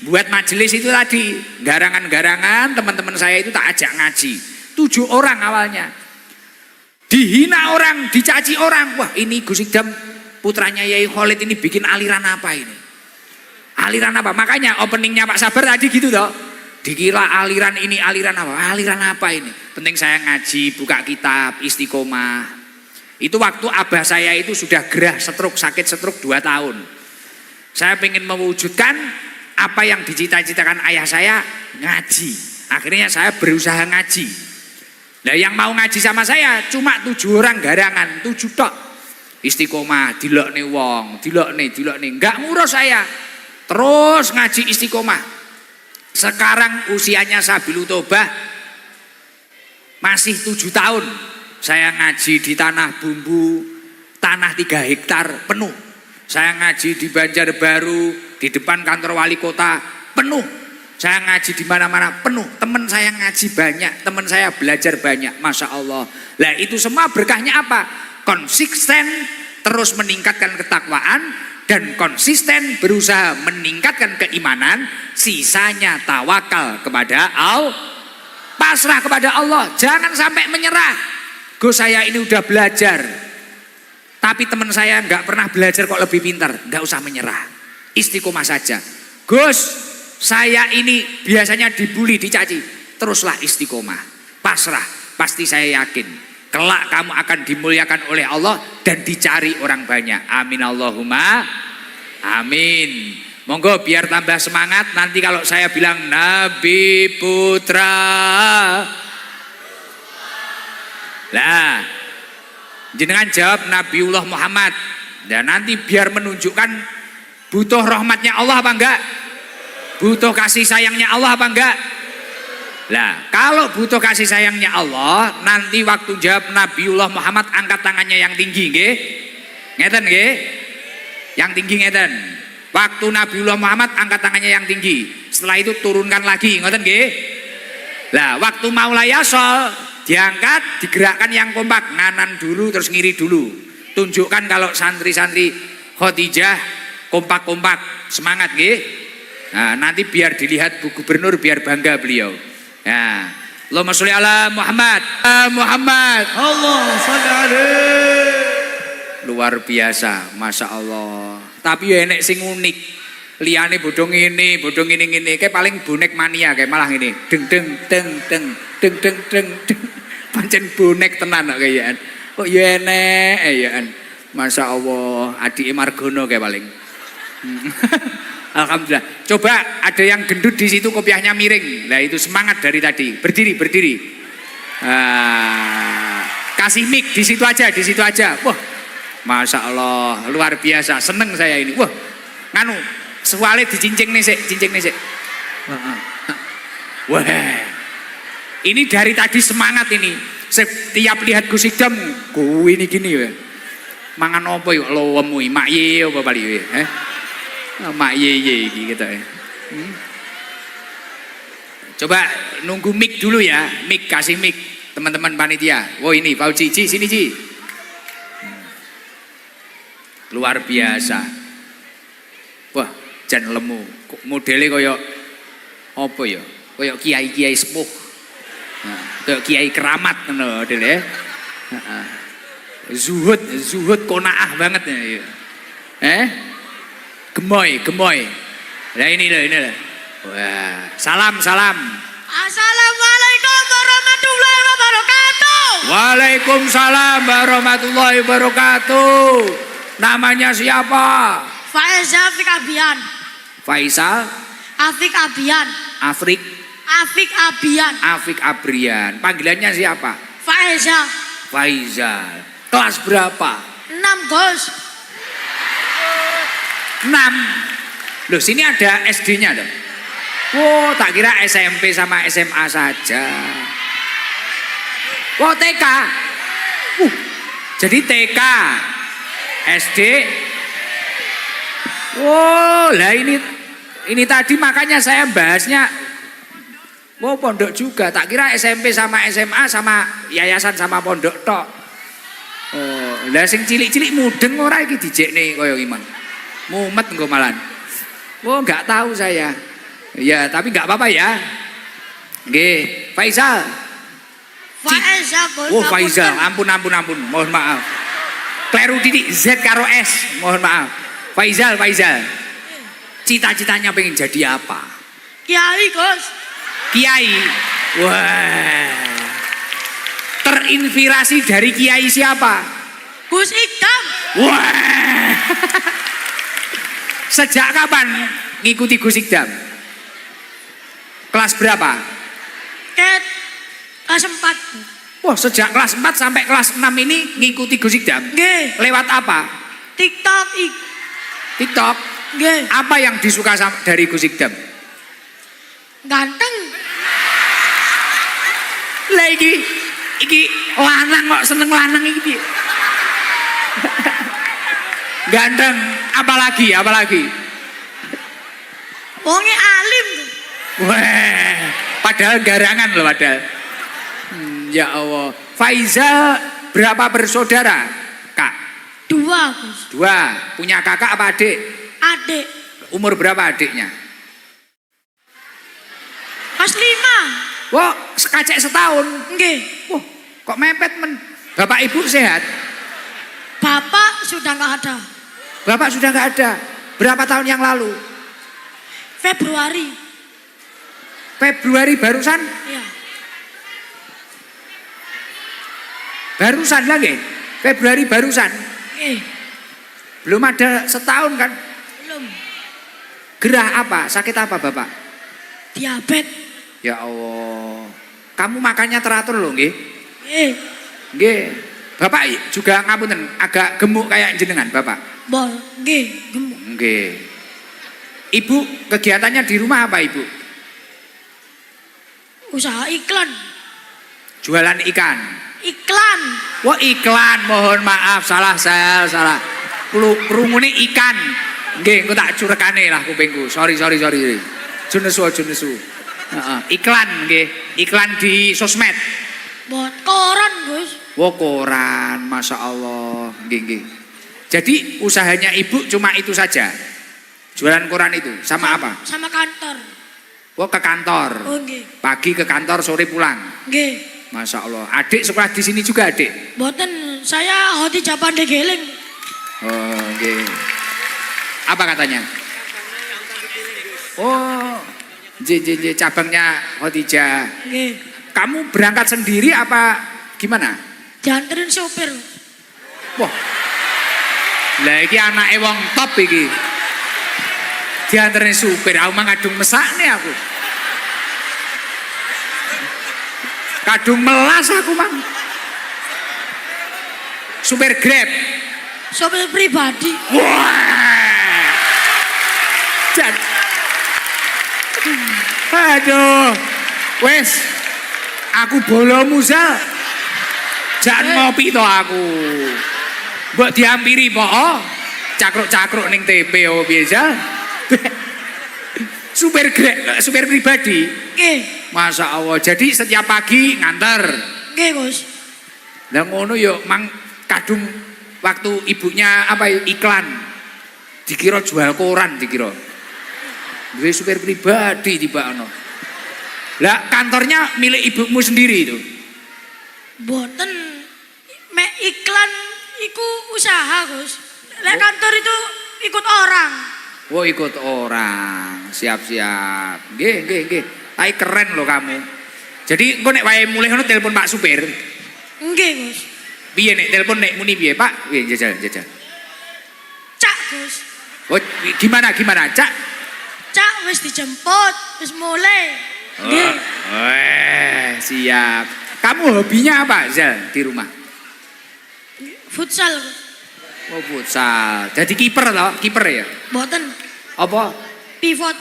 buat majelis itu tadi. Garangan-garangan teman-teman saya itu tak ajak ngaji. 7 orang awalnya. Dihina orang, dicaci orang. Wah, ini Gus Idam putranya Yai Khalid ini bikin aliran apa ini? Aliran apa? Makanya openingnya Pak Sabar tadi gitu toh. Dikira aliran ini aliran apa? Aliran apa ini? Penting saya ngaji, buka kitab, istiqomah. Itu waktu abah saya itu sudah gerah stroke, sakit stroke 2 tahun. Saya pengen mewujudkan apa yang dicita-citakan ayah saya, ngaji. Akhirnya saya berusaha ngaji. Nah yang mau ngaji sama saya cuma 7 orang garangan, 7 tok. Istiqomah, dilokne wong, dilokne, enggak ngurus saya. Terus ngaji istiqomah. Sekarang usianya Sabilu Tobah masih 7 tahun. Saya ngaji di tanah bumbu, tanah 3 hektar penuh. Saya ngaji di Banjarbaru, di depan kantor wali kota penuh. Saya ngaji di mana-mana penuh. Teman saya ngaji banyak, teman saya belajar banyak, Masya Allah. Lah itu semua berkahnya apa? Konsisten terus meningkatkan ketakwaan dan konsisten berusaha meningkatkan keimanan, sisanya tawakal kepada Allah, pasrah kepada Allah, jangan sampai menyerah. Gus saya ini udah belajar, tapi teman saya nggak pernah belajar kok lebih pintar, nggak usah menyerah, istiqomah saja. Gus saya ini biasanya dibully, dicaci, teruslah istiqomah, pasrah, pasti saya yakin. Kelak kamu akan dimuliakan oleh Allah dan dicari orang banyak. Amin Allahumma amin. Monggo biar tambah semangat. Nanti kalau saya bilang Nabi Putra, lah jenengan jawab Nabiullah Muhammad. Dan nanti biar menunjukkan butuh rahmatnya Allah apa enggak, butuh kasih sayangnya Allah apa enggak. Lah, kalau butuh kasih sayangnya Allah, nanti waktu jawab Nabiullah Muhammad angkat tangannya yang tinggi, nggih? Ngeten nggih? Yang tinggi ngeten. Waktu Nabiullah Muhammad angkat tangannya yang tinggi. Setelah itu turunkan lagi, ngoten nggih? Lah, waktu maulai yasol diangkat, digerakkan yang kompak, nganan dulu terus ngiri dulu. Tunjukkan kalau santri-santri Khadijah kompak-kompak, semangat nggih? Nah, nanti biar dilihat Bu Gubernur biar bangga beliau. Ya, Allahumma sholli ala Muhammad. Muhammad.
Allah sholli alaihi.
Luar biasa, Masya Allah. Tapi ya enek sing unik. Liane bodong ini, kayak paling bonek mania kayak malah ini. Deng deng deng deng deng deng deng deng. Pancen bonek tenan kok kayaan. Kok ya enek kayaan. Masya Allah, adik Margono kayak paling. Alhamdulillah. Coba ada yang gendut di situ kopiahnya miring. Nah itu semangat dari tadi. Berdiri. Kasih mic di situ aja. Wah, Masya Allah, luar biasa. Seneng saya ini. Wah, nganu, soalnya dicincing nih sik. Wah, ini dari tadi semangat ini. Setiap lihat Gus Idam, ini gini ya. Mangan apa yuk lo wemu, mak ye apa bali ya? Mak ye gitu ya. Coba nunggu mic dulu ya, mic kasih mic teman-teman panitia. Oh ini Pak Uci, sini Ci. Luar biasa. Wah, jan lemu. Modelnya kaya apa ya? Kayak kiai-kiai sepuh. Nah, kayak kiai keramat ngono Del ya. Heeh. Zuhud qanaah banget ya. Gemoy. Lah ini loh. Wah, salam.
Assalamualaikum warahmatullahi wabarakatuh.
Waalaikumsalam warahmatullahi wabarakatuh. Namanya siapa?
Faizal Afik Abian.
Faisal
Afik Abian.
Afrik
Afik Abian.
Afik Abrian. Panggilannya siapa?
Faizal.
Kelas berapa?
6 Gus.
6. Loh sini ada SD-nya loh. Oh tak kira SMP sama SMA saja. Oh TK. Jadi TK, SD. Oh lah ini tadi makanya saya bahasnya. Oh pondok juga. Tak kira SMP sama SMA sama yayasan sama pondok tok. Oh lah sing cilik-cilik mudeng ora iki dijekne kaya gimana? Mumet engko malan. Oh enggak tahu saya. Ya tapi enggak apa-apa ya. Nggih, Faizal.
Gus.
Oh Faizal, ampun. Mohon maaf. Kleru titik Z karo S. Mohon maaf. Faizal. Cita-citanya pengen jadi apa?
Kiai Gus.
Kiai. Wah. Terinspirasi dari kiai siapa?
Gus Ikam.
Wah. Sejak kapan ngikuti Gus Ikdam? Kelas berapa?
Kelas 4.
Wah, sejak kelas 4 sampai kelas 6 ini ngikuti Gus Ikdam.
Nggih.
Lewat apa? TikTok.
Nggih.
Apa yang disuka dari Gus Ikdam?
Ganteng.
Lah iki lanang kok seneng lanang iki. Ganteng, apalagi?
Wonge alim.
Wah, padahal garangan loh padahal. Ya Allah. Faizal berapa bersaudara, Kak?
2 Gus.
2. Punya kakak apa adik?
Adik.
Umur berapa adiknya?
Kelas 5.
Wah, sekacek setahun.
Nggih.
Wah, kok mepet men. Bapak ibu sehat?
Bapak sudah nggak ada.
Bapak sudah nggak ada. Berapa tahun yang lalu? Februari barusan?
Iya.
Barusan lagi? Februari barusan? Belum ada setahun kan?
Belum.
Gerah apa? Sakit apa Bapak?
Diabetes.
Ya Allah. Kamu makannya teratur loh nggih? Nggih. Bapak juga ngapunten agak gemuk kayak jenengan Bapak?
Nggih, gemuk.
Nggih. Ibu kegiatannya di rumah apa Ibu?
Usaha iklan.
Jualan ikan.
Iklan.
Wah iklan, mohon maaf salah. Krungune ikan. Nggih, engko tak curekane lah kupingku. Sorry. Junesu. Iklan nggih, iklan di sosmed.
Buat koran, Gus.
Wah koran, Masya Allah. Nggih. Jadi usahanya Ibu cuma itu saja? Jualan koran itu, sama apa?
Sama kantor.
Wah ke kantor.
Oh nggih.
Pagi ke kantor, sore pulang.
Nggih.
Masya Allah. Adik sekolah di sini juga adik?
Mboten, saya hoti Japan Degeling.
Oh, nggih. Apa katanya? Oh, cabangnya Khotijah.
Nggih.
Kamu berangkat sendiri apa gimana?
Dianterin sopir.
Wah. Lah iki anake wong top iki. Dianterin supir, aku mah kadung mesakne aku. Kadung melas aku mang. Supir Grab.
Sopir pribadi.
Wah. Aduh. Wes. Aku bolomu Zal. Jangan ngopi to aku. Mbok diampiri po. Cakruk-cakruk ning TP oh biasa. Supir Grab, supir pribadi.
Nggih.
Masya Allah. Jadi setiap pagi nganter.
Nggih, Gus.
Lah ngono yo mang kadung waktu ibunya apa iklan. Dikira jual koran dikira. Duwe supir pribadi tibakno. Lah kantornya milik ibumu sendiri itu?
Boten mek iklan iku usaha, Gus. Lek kantor itu ikut orang.
Oh ikut orang, siap-siap. Nggih. Tapi keren loh kamu. Jadi engko nek wae mulih ngono telepon Pak Supir.
Nggih, Gus.
Piye nek telepon nek muni piye, Pak? Piye jajal.
Cak, Gus.
Oh gimana Cak?
Cak wis dijemput, wis mulai. Nggih.
Siap. Kamu hobinya apa, Zal, di rumah?
Futsal, Gus.
Oh futsal. Jadi kiper toh? Kiper ya?
Boten
Apa?
pivot.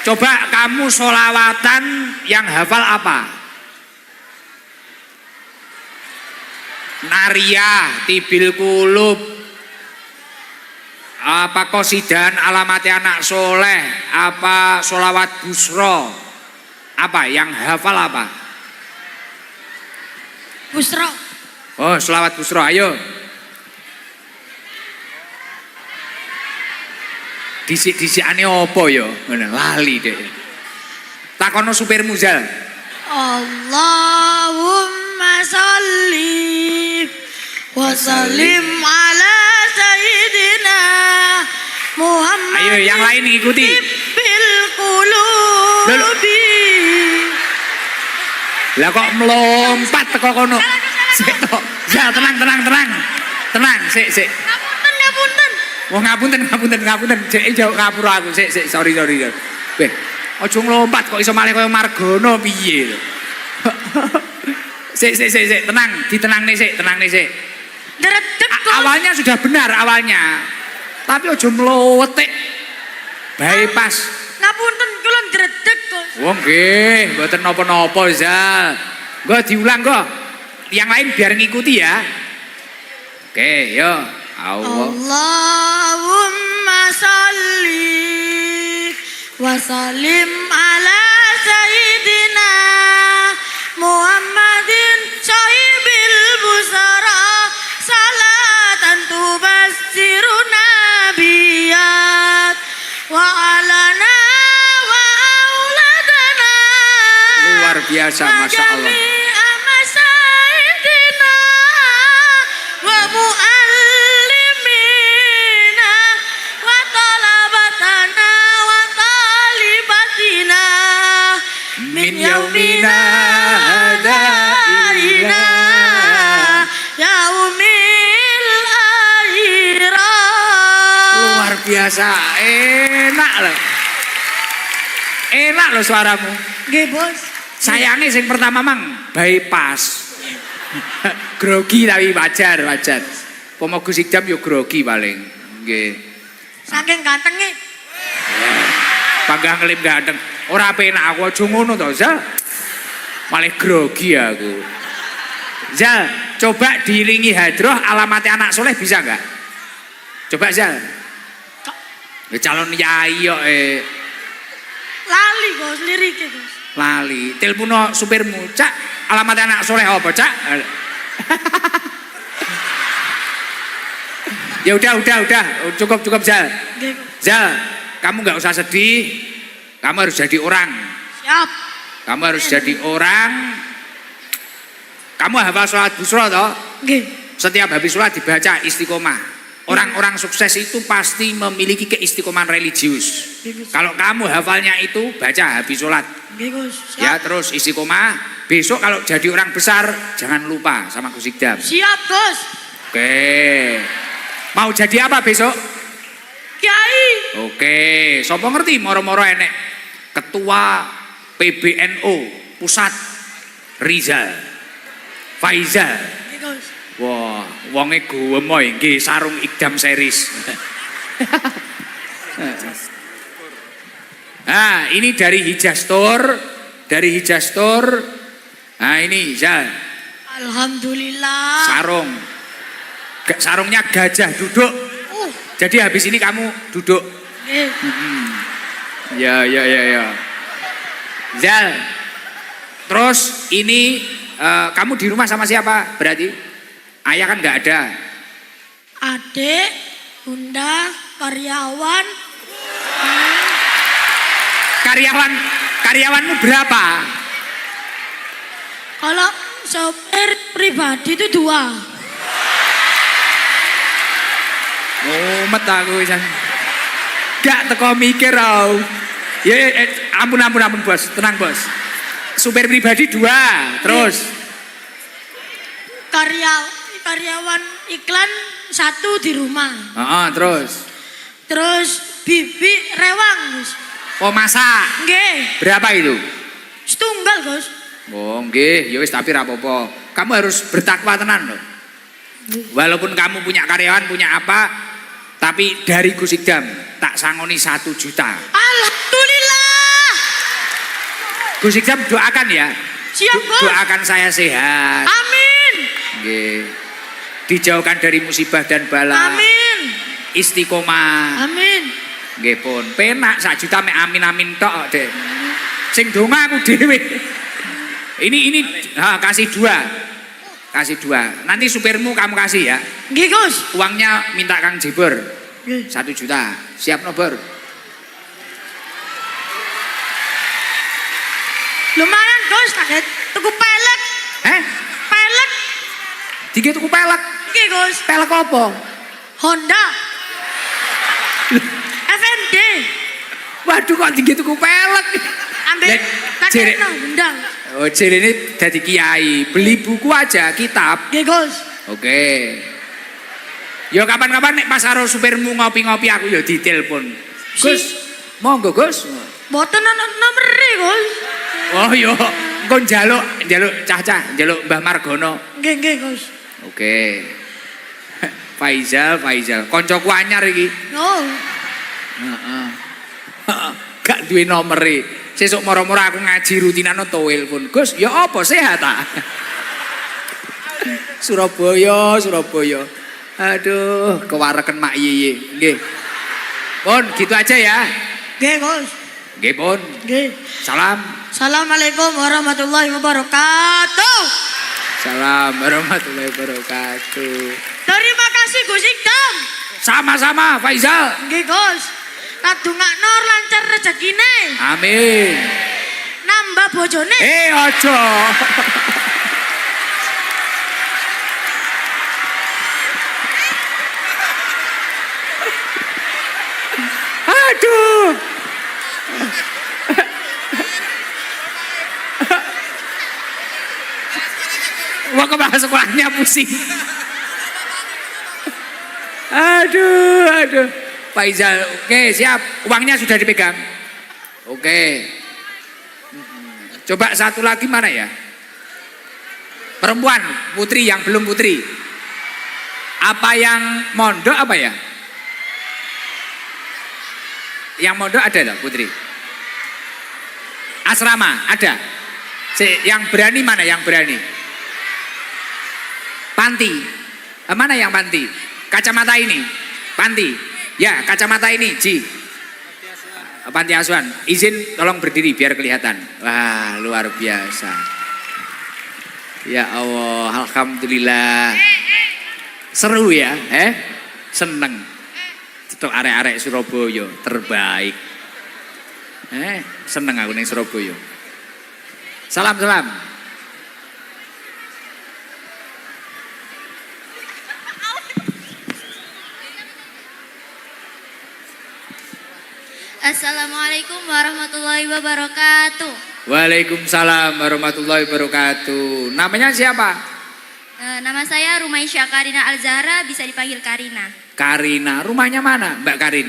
Coba kamu sholawatan yang hafal apa? Nariyah, tibil kulub, apa kosidan alamati anak soleh, apa sholawat busro, apa yang hafal apa?
Busro.
Oh sholawat busro, ayo. Disik-disikane opo ya? Lali deh. Takono supirmu Zal.
Allahumma sholli wa sallim ala sayyidina Muhammad.
Ayo yang lain ikuti.
Bil qulubi.
Lah kok melompat teko kono. Sik tok. Ya tenang. Tenang, sik.
Ngapunten.
Wong ngapunten. Jek jauh ngapura aku. Sik, sorry. Beh, aja nglompat kok iso malih kaya Margono piye lho. Sik, tenang, tenang nih sik.
Dredeg kok.
Awalnya sudah benar awalnya. Tapi aja mlowetik. Bypass.
Ngapunten kula dredeg kok.
Oh nggih, mboten napa-napa Zal. Nggo diulang kok. Yang lain biar ngikuti ya. Oke, yo.
Allahumma sholli wa sallim ala sayyidina Muhammadin sahibil busara salatan tubassiruna biyat wa alana wa auladana
Luar biasa, Masya Allah.
wa muallimina wa talabatana wa talibatina
Min yaumina hada ila
yaumil akhirah.
luar biasa, enak loh suaramu.
Nggih, Bos.
Sayangnya yang pertama mang bypass. Grogi tapi wajar. Pomo Gus Ikdam yo grogi paling. Nggih.
Saking gantenge.
Bangga ngelim ganteng. Ora penak aku aja ngono to, Zal. Malah grogi aku. Zal, coba diiringi hadroh alamatnya anak soleh bisa enggak? Coba Zal. Ya calon yai yo
Lali, Bos, lirike, Bos.
lali. Telepono supirmu, Cak, alamat anak soleh apa, Cak? Ya udah, cukup Zal.
Nggih, Bos.
Zal, kamu nggak usah sedih. Kamu harus jadi orang.
Siap.
Kamu harus jadi orang. Kamu hafal sholat busro toh?
Nggih.
Setiap habis sholat dibaca istiqomah. Orang-orang sukses itu pasti memiliki keistiqomahan religius. Kalau kamu hafalnya itu baca habis sholat.
Nggih, Gus. Siap.
Ya terus istiqomah. Besok kalau jadi orang besar jangan lupa sama Gus Ikdam.
Siap, Gus.
Oke. Mau jadi apa besok?
Kiai.
Oke. Sopo ngerti moro-moro enek ketua PBNU pusat Rizal Faizal.
Nggih, Gus.
Wah, wonge guwemoy nggih sarung Ikdam series. Nah, ini dari Hijastor, Nah, ini Zal.
Alhamdulillah.
Sarung. Sarungnya gajah duduk. Jadi habis ini kamu duduk.
Nggih.
Ya. Zal. Terus ini kamu di rumah sama siapa? Berarti ayah kan nggak ada.
Adik, bunda, karyawan.
karyawanmu berapa?
Kalau sopir pribadi itu 2.
Mumet aku wisan. Gak teko mikir au. Ya ampun bos, tenang bos. Supir pribadi 2, terus
karyawan iklan 1 di rumah.
Terus
bibi rewang, Gus.
oh masak.
Nggih.
Berapa itu?
Setunggal, Gus.
Oh nggih, ya wis tapi ra apa-apa. Kamu harus bertakwa tenan loh. Walaupun kamu punya karyawan, punya apa, tapi dari Gus Ikdam tak sangoni 1 juta.
Alhamdulillah.
Gus Ikdam doakan ya.
Siap, Gus.
Doakan saya sehat.
Amin.
Nggih. Dijauhkan dari musibah dan bala.
Amin.
Istiqomah.
Amin.
Nggih pun. Penak 1 juta mek amin-amin tok, Dek. Sing donga aku dhewe. Ini kasih 2. Kasih 2. Nanti supirmu kamu kasih ya.
Nggih, Gus.
Uangnya minta Kang Jibur.
Nggih.
1 juta. Siap no, Bor?
Lumayan, Gus. Kaget tuku pelek. Pelek.
Tiga tuku pelek.
Nggih, Gus.
Pelek apa?
Honda. FND.
Waduh kok tiga tuku pelek.
Ambil
Jere-
tak undang.
Oh, jadi ini jadi kiai. Beli buku aja, kitab.
Nggih, Gus.
Oke. Yo kapan-kapan nek pas karo supirmu ngopi-ngopi aku yo ditelepon. Gus, monggo Gus.
Boten ana nomere, Gus.
Oh yo, engko njaluk cah-cah, njaluk Mbah Margono.
Nggih, Gus.
Oke. Faizal, koncoku anyar iki.
Oh.
Heeh. Gak duwe nomere. Sesuk moro-moro aku ngaji rutinan toel pun. Gus, ya apa sehat ta? Surabaya. Aduh, kewareken Mak Yiyi. Nggih. Pun gitu aja ya.
Nggih, Gus.
Nggih, pun.
Nggih.
Salam.
Assalamualaikum warahmatullahi wabarakatuh.
Salam warahmatullahi wabarakatuh.
Terima kasih Gus Ikdam.
Sama-sama Faizal.
Nggih, Gus. Kadungakno lancar rezekine.
Amin.
Nambah bojone.
Ojo. Aduh. Wah, kepala sekolahnya pusing. Aduh. Faizal, oke siap. Uangnya sudah dipegang. Oke. Coba satu lagi mana ya? Perempuan, putri yang belum putri. Apa yang mondok apa ya? Yang mondok ada loh putri. Asrama ada. Yang berani mana yang berani? Panti. Mana yang panti? Kacamata ini. Panti. Ya, kacamata ini, Ji. Panti asuhan. Izin tolong berdiri biar kelihatan. Wah, luar biasa. Ya Allah, alhamdulillah. Seru ya, seneng. Cetok arek-arek Surabaya terbaik. Seneng aku ning Surabaya. Salam.
Assalamualaikum warahmatullahi wabarakatuh.
Waalaikumsalam warahmatullahi wabarakatuh. Namanya siapa?
Nama saya Rumaisya Karina Al-Zahra, bisa dipanggil Karina.
Karina. Rumahnya mana, Mbak Karin?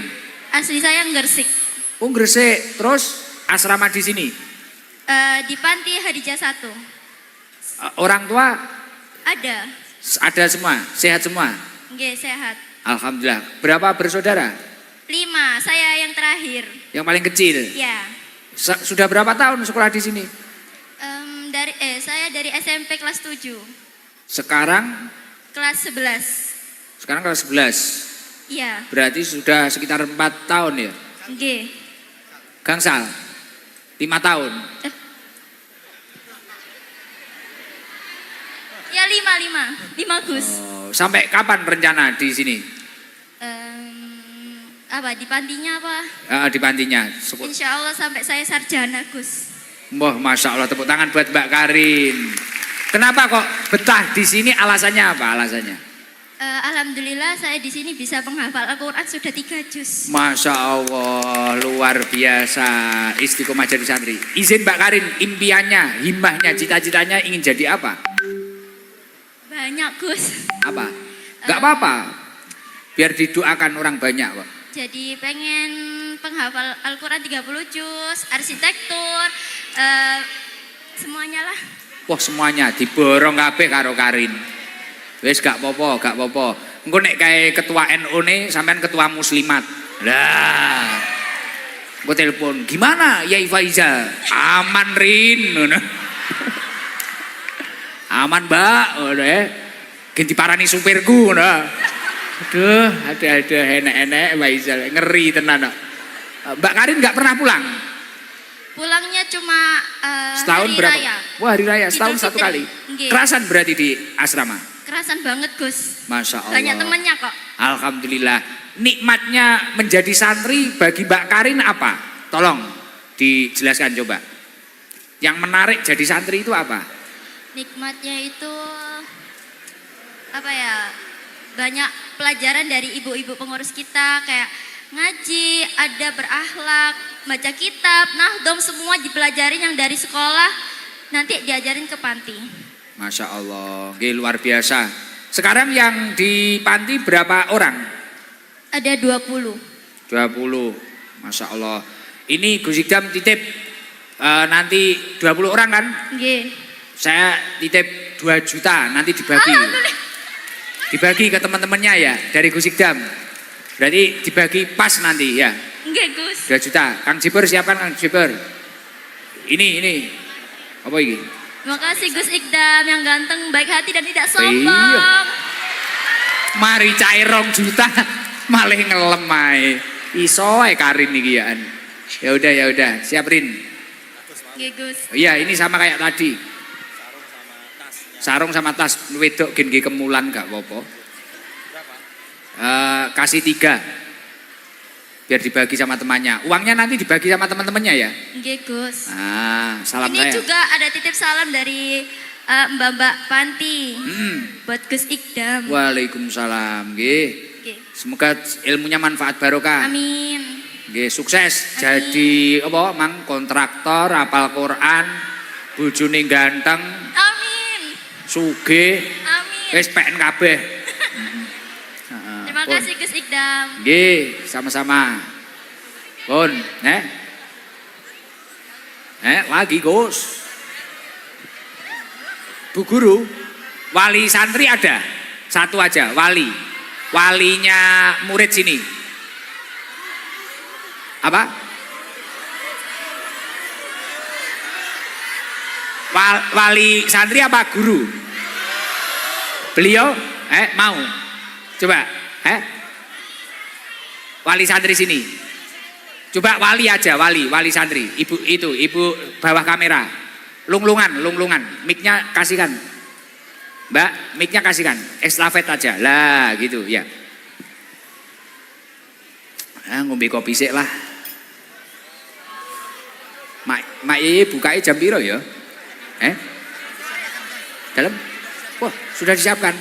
Asli saya Gresik.
Oh, Gresik. Terus asrama di sini?
Di Panti Hadijah 1.
Orang tua
Ada.
semua, sehat semua.
Nggih, sehat.
Alhamdulillah. Berapa bersaudara?
5, saya yang terakhir.
Yang paling kecil.
Ya.
Sudah berapa tahun sekolah di sini?
Saya dari SMP kelas 7.
Sekarang?
Kelas 11.
Sekarang kelas 11.
Iya.
Berarti sudah sekitar 4 tahun ya?
Nggih.
Gangsal? 5 tahun?
Ya 5 Gus.
Oh, sampai kapan rencana di sini?
Apa di pantinya apa?
Di pantinya.
Insya Allah sampai saya sarjana, Gus.
Wah, masya Allah, tepuk tangan buat Mbak Karin. Kenapa kok betah di sini? Alasannya apa? Alasannya?
Alhamdulillah saya di sini bisa menghafal Al-Quran sudah 3 juz.
Masya Allah, luar biasa. Istiqomah jadi santri. Izin Mbak Karin, impiannya, himmahnya, cita-citanya ingin jadi apa?
Banyak, Gus.
Apa? Gak apa-apa. Biar didoakan orang banyak kok.
Jadi pengen penghafal Al-Quran 30 juz, arsitektur, semuanya lah.
Wah, semuanya diborong kabeh karo Karin. Wes gak apa-apa, gak apa-apa. Engko nek kae ketua NU ne sampean ketua muslimat. Lah. Engko telepon, "Gimana Yai Faizal?" "Aman, Rin." Ngono. "Aman, Mbak." Ngono ya. Ganti parani supirku ngono. Aduh, ada enek-enek Faizal, ngeri tenan kok. Mbak Karin gak pernah pulang?
Pulangnya cuma
Setahun
hari
berapa?
raya.
Wah, hari raya setahun
Idul
satu
Fitri.
kali.
Nggih.
Kerasan berarti di asrama.
Kerasan banget, Gus.
Masya Allah.
Banyak temennya kok.
Alhamdulillah. Nikmatnya menjadi santri bagi Mbak Karin apa? Tolong dijelaskan coba. Yang menarik jadi santri itu apa?
Nikmatnya itu apa ya? Banyak pelajaran dari ibu-ibu pengurus kita kayak ngaji, ada berakhlak, baca kitab, nahdom semua dipelajarin yang dari sekolah nanti diajarin ke panti.
Masya Allah, luar biasa. Sekarang yang di panti berapa orang?
Ada 20.
20, Masya Allah. Ini Gus Ikdam titip nanti 20 orang kan?
Nggih.
Saya titip 2 juta nanti dibagi.
Alhamdulillah.
Dibagi ke teman-temannya ya dari Gus Ikdam. Berarti dibagi pas nanti ya.
Nggih, Gus.
2 juta. Kang Jiber siapkan Kang Jiber. Ini. Apa ini?
Terima kasih Gus Ikdam yang ganteng, baik hati dan tidak sombong.
Iya. Mari cair 2 juta malah ngelem ae. Iso ae Karin iki ya. Ya udah, siap Rin.
Nggih, Gus.
Iya, ini sama kayak tadi. Sarung sama tas wedok gen nggih kemulan gak apa-apa. Kasih 3. Biar dibagi sama temannya. Uangnya nanti dibagi sama teman-temannya ya.
Nggih, Gus.
Salam
Ini
saya.
juga ada titip salam dari Mbak-mbak panti buat Gus Ikdam.
Waalaikumsalam. Nggih.
Nggih.
Semoga ilmunya manfaat barokah.
Amin.
Nggih, sukses.
Amin.
Jadi apa? Mang kontraktor, hafal Quran, bojone ganteng,
Amin.
sugih,
Amin.
wis PN kabeh.
Terima kasih Gus Ikdam.
Nggih, sama-sama. Pun, lagi Gus. Bu Guru, wali santri ada? Satu aja, wali. Walinya murid sini. Apa? Wali santri apa guru? Beliau mau? Coba, wali santri sini. Coba wali aja, wali santri. Ibu bawah kamera. Lunglungan. Mic-nya kasihkan. Mbak, mic-nya kasihkan. Estafet aja. Lah, gitu ya. Ngombe kopi sik lah. Mak Yeye bukanya jam piro ya? Dalam? Wah, sudah disiapkan.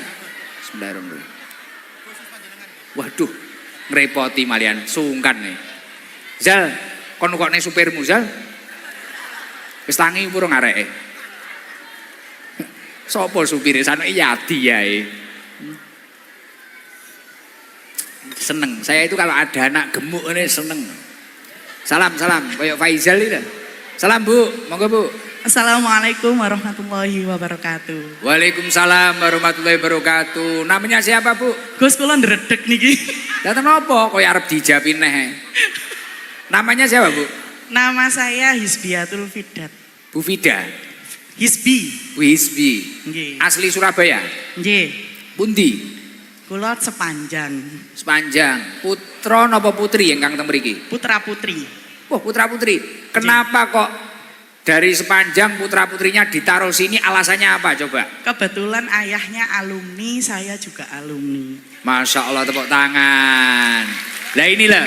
Bismillahirrahmanirrahim. Waduh, ngerepoti malian, sungkan nih. Zal, kon kok nih supirmu Zal? Wis tangi purung areke. Sopo supire sana Yadi yae. Seneng, saya itu kalau ada anak gemuk ini seneng. Salam, kayak Faizal itu. Salam Bu, monggo Bu.
Assalamualaikum warahmatullahi wabarakatuh.
Waalaikumsalam warahmatullahi wabarakatuh. Namanya siapa Bu?
Gus kula ndredeg niki.
Datang apa? Kok arep dijawabin neh. Namanya siapa Bu?
Nama saya Hisbiatul Fidat.
Bu Fida.
Hisbi.
Bu Hisbi.
Nggih.
Asli Surabaya.
Nggih.
Pundi?
Kula sepanjang.
Sepanjang. Putra napa putri ingkang teng mriki?
Putra putri.
Wah, putra putri. Kenapa kok dari sepanjang putra putrinya ditaruh sini, alasannya apa coba?
Kebetulan ayahnya alumni, saya juga alumni.
Masya Allah, tepuk tangan. Lah inilah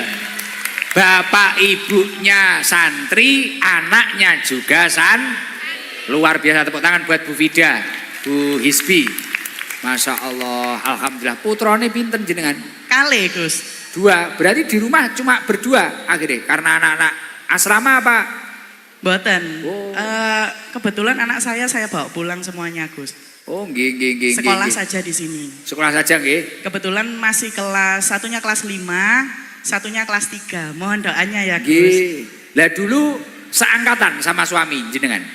bapak ibunya santri, anaknya juga luar biasa. Tepuk tangan buat Bu Fida, Bu Hisbi. Masya Allah, alhamdulillah. Putrane pinten jenengan?
Kale Gus.
2, berarti di rumah cuma berdua akhirnya karena anak-anak asrama apa?
Boten.
Oh.
Kebetulan anak saya bawa pulang semuanya Gus.
Oh nggih.
Sekolah saja di sini.
Sekolah saja nggih.
Kebetulan masih satunya kelas 5, satunya kelas 3. Mohon doanya ya Gus.
Nggih. Lah dulu seangkatan sama suami jenengan.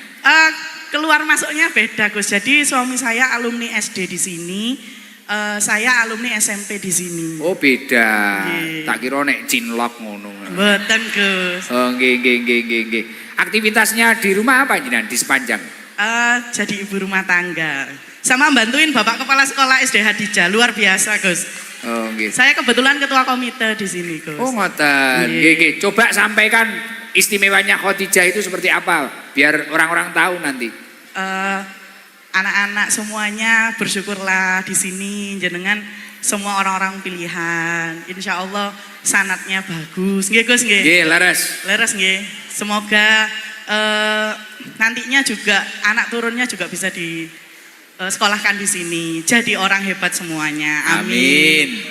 Keluar masuknya beda Gus. Jadi suami saya alumni SD di sini, saya alumni SMP di sini.
Oh beda.
Nggih.
Tak kira nek cinlok ngono.
Boten Gus.
Oh nggih. Aktivitasnya di rumah apa jenengan di sepanjang?
Jadi ibu rumah tangga. Sama bantuin Bapak Kepala Sekolah SD Hadijah, luar biasa Gus.
Oh nggih.
Saya kebetulan ketua komite di sini Gus.
Oh ngoten. Nggih. Coba sampaikan istimewanya Khadijah itu seperti apa biar orang-orang tahu nanti.
Anak-anak semuanya bersyukurlah di sini jenengan semua orang-orang pilihan. Insya Allah sanatnya bagus. Nggih Gus nggih.
Nggih, leres.
Leres nggih. Semoga nantinya juga anak turunnya juga bisa di sekolahkan di sini. Jadi orang hebat semuanya. Amin.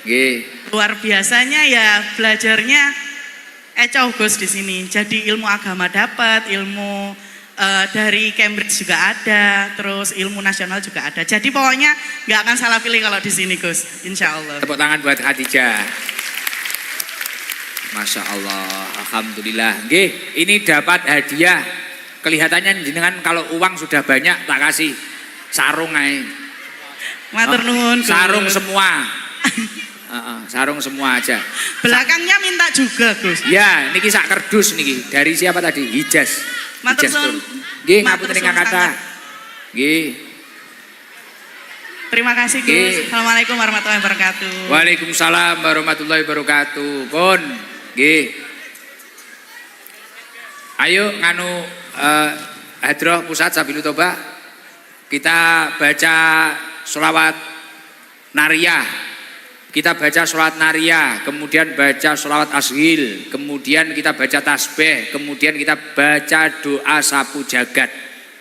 Nggih.
Luar biasanya ya belajarnya ecoh Gus di sini. Jadi ilmu agama dapat, ilmu dari Cambridge juga ada, terus ilmu nasional juga ada. Jadi pokoknya nggak akan salah pilih kalau di sini Gus, insya Allah.
Tepuk tangan buat Khadijah. Masya Allah, alhamdulillah. Nggih, ini dapat hadiah. Kelihatannya jenengan kalau uang sudah banyak tak kasih sarung ae.
Matur nuwun Gus.
Sarung semua. Sarung semua aja.
Belakangnya minta juga Gus.
Ya, niki sak kerdus niki. Dari siapa tadi? Hijaz.
Matur
Hijaz
suwun.
Tur. Nggih, ngapunten
Matur
ingkang
suwun
kathah.
sangat.
Nggih.
Terima kasih Gus.
Nggih.
Assalamualaikum warahmatullahi wabarakatuh.
Waalaikumsalam warahmatullahi wabarakatuh. Pun, nggih. Ayo nganu Hadroh Pusat Sabilu Toba. Kita baca sholawat nariyah. Kita baca sholawat nariyah, kemudian baca sholawat ashil, kemudian kita baca tasbih, kemudian kita baca doa sapu jagat.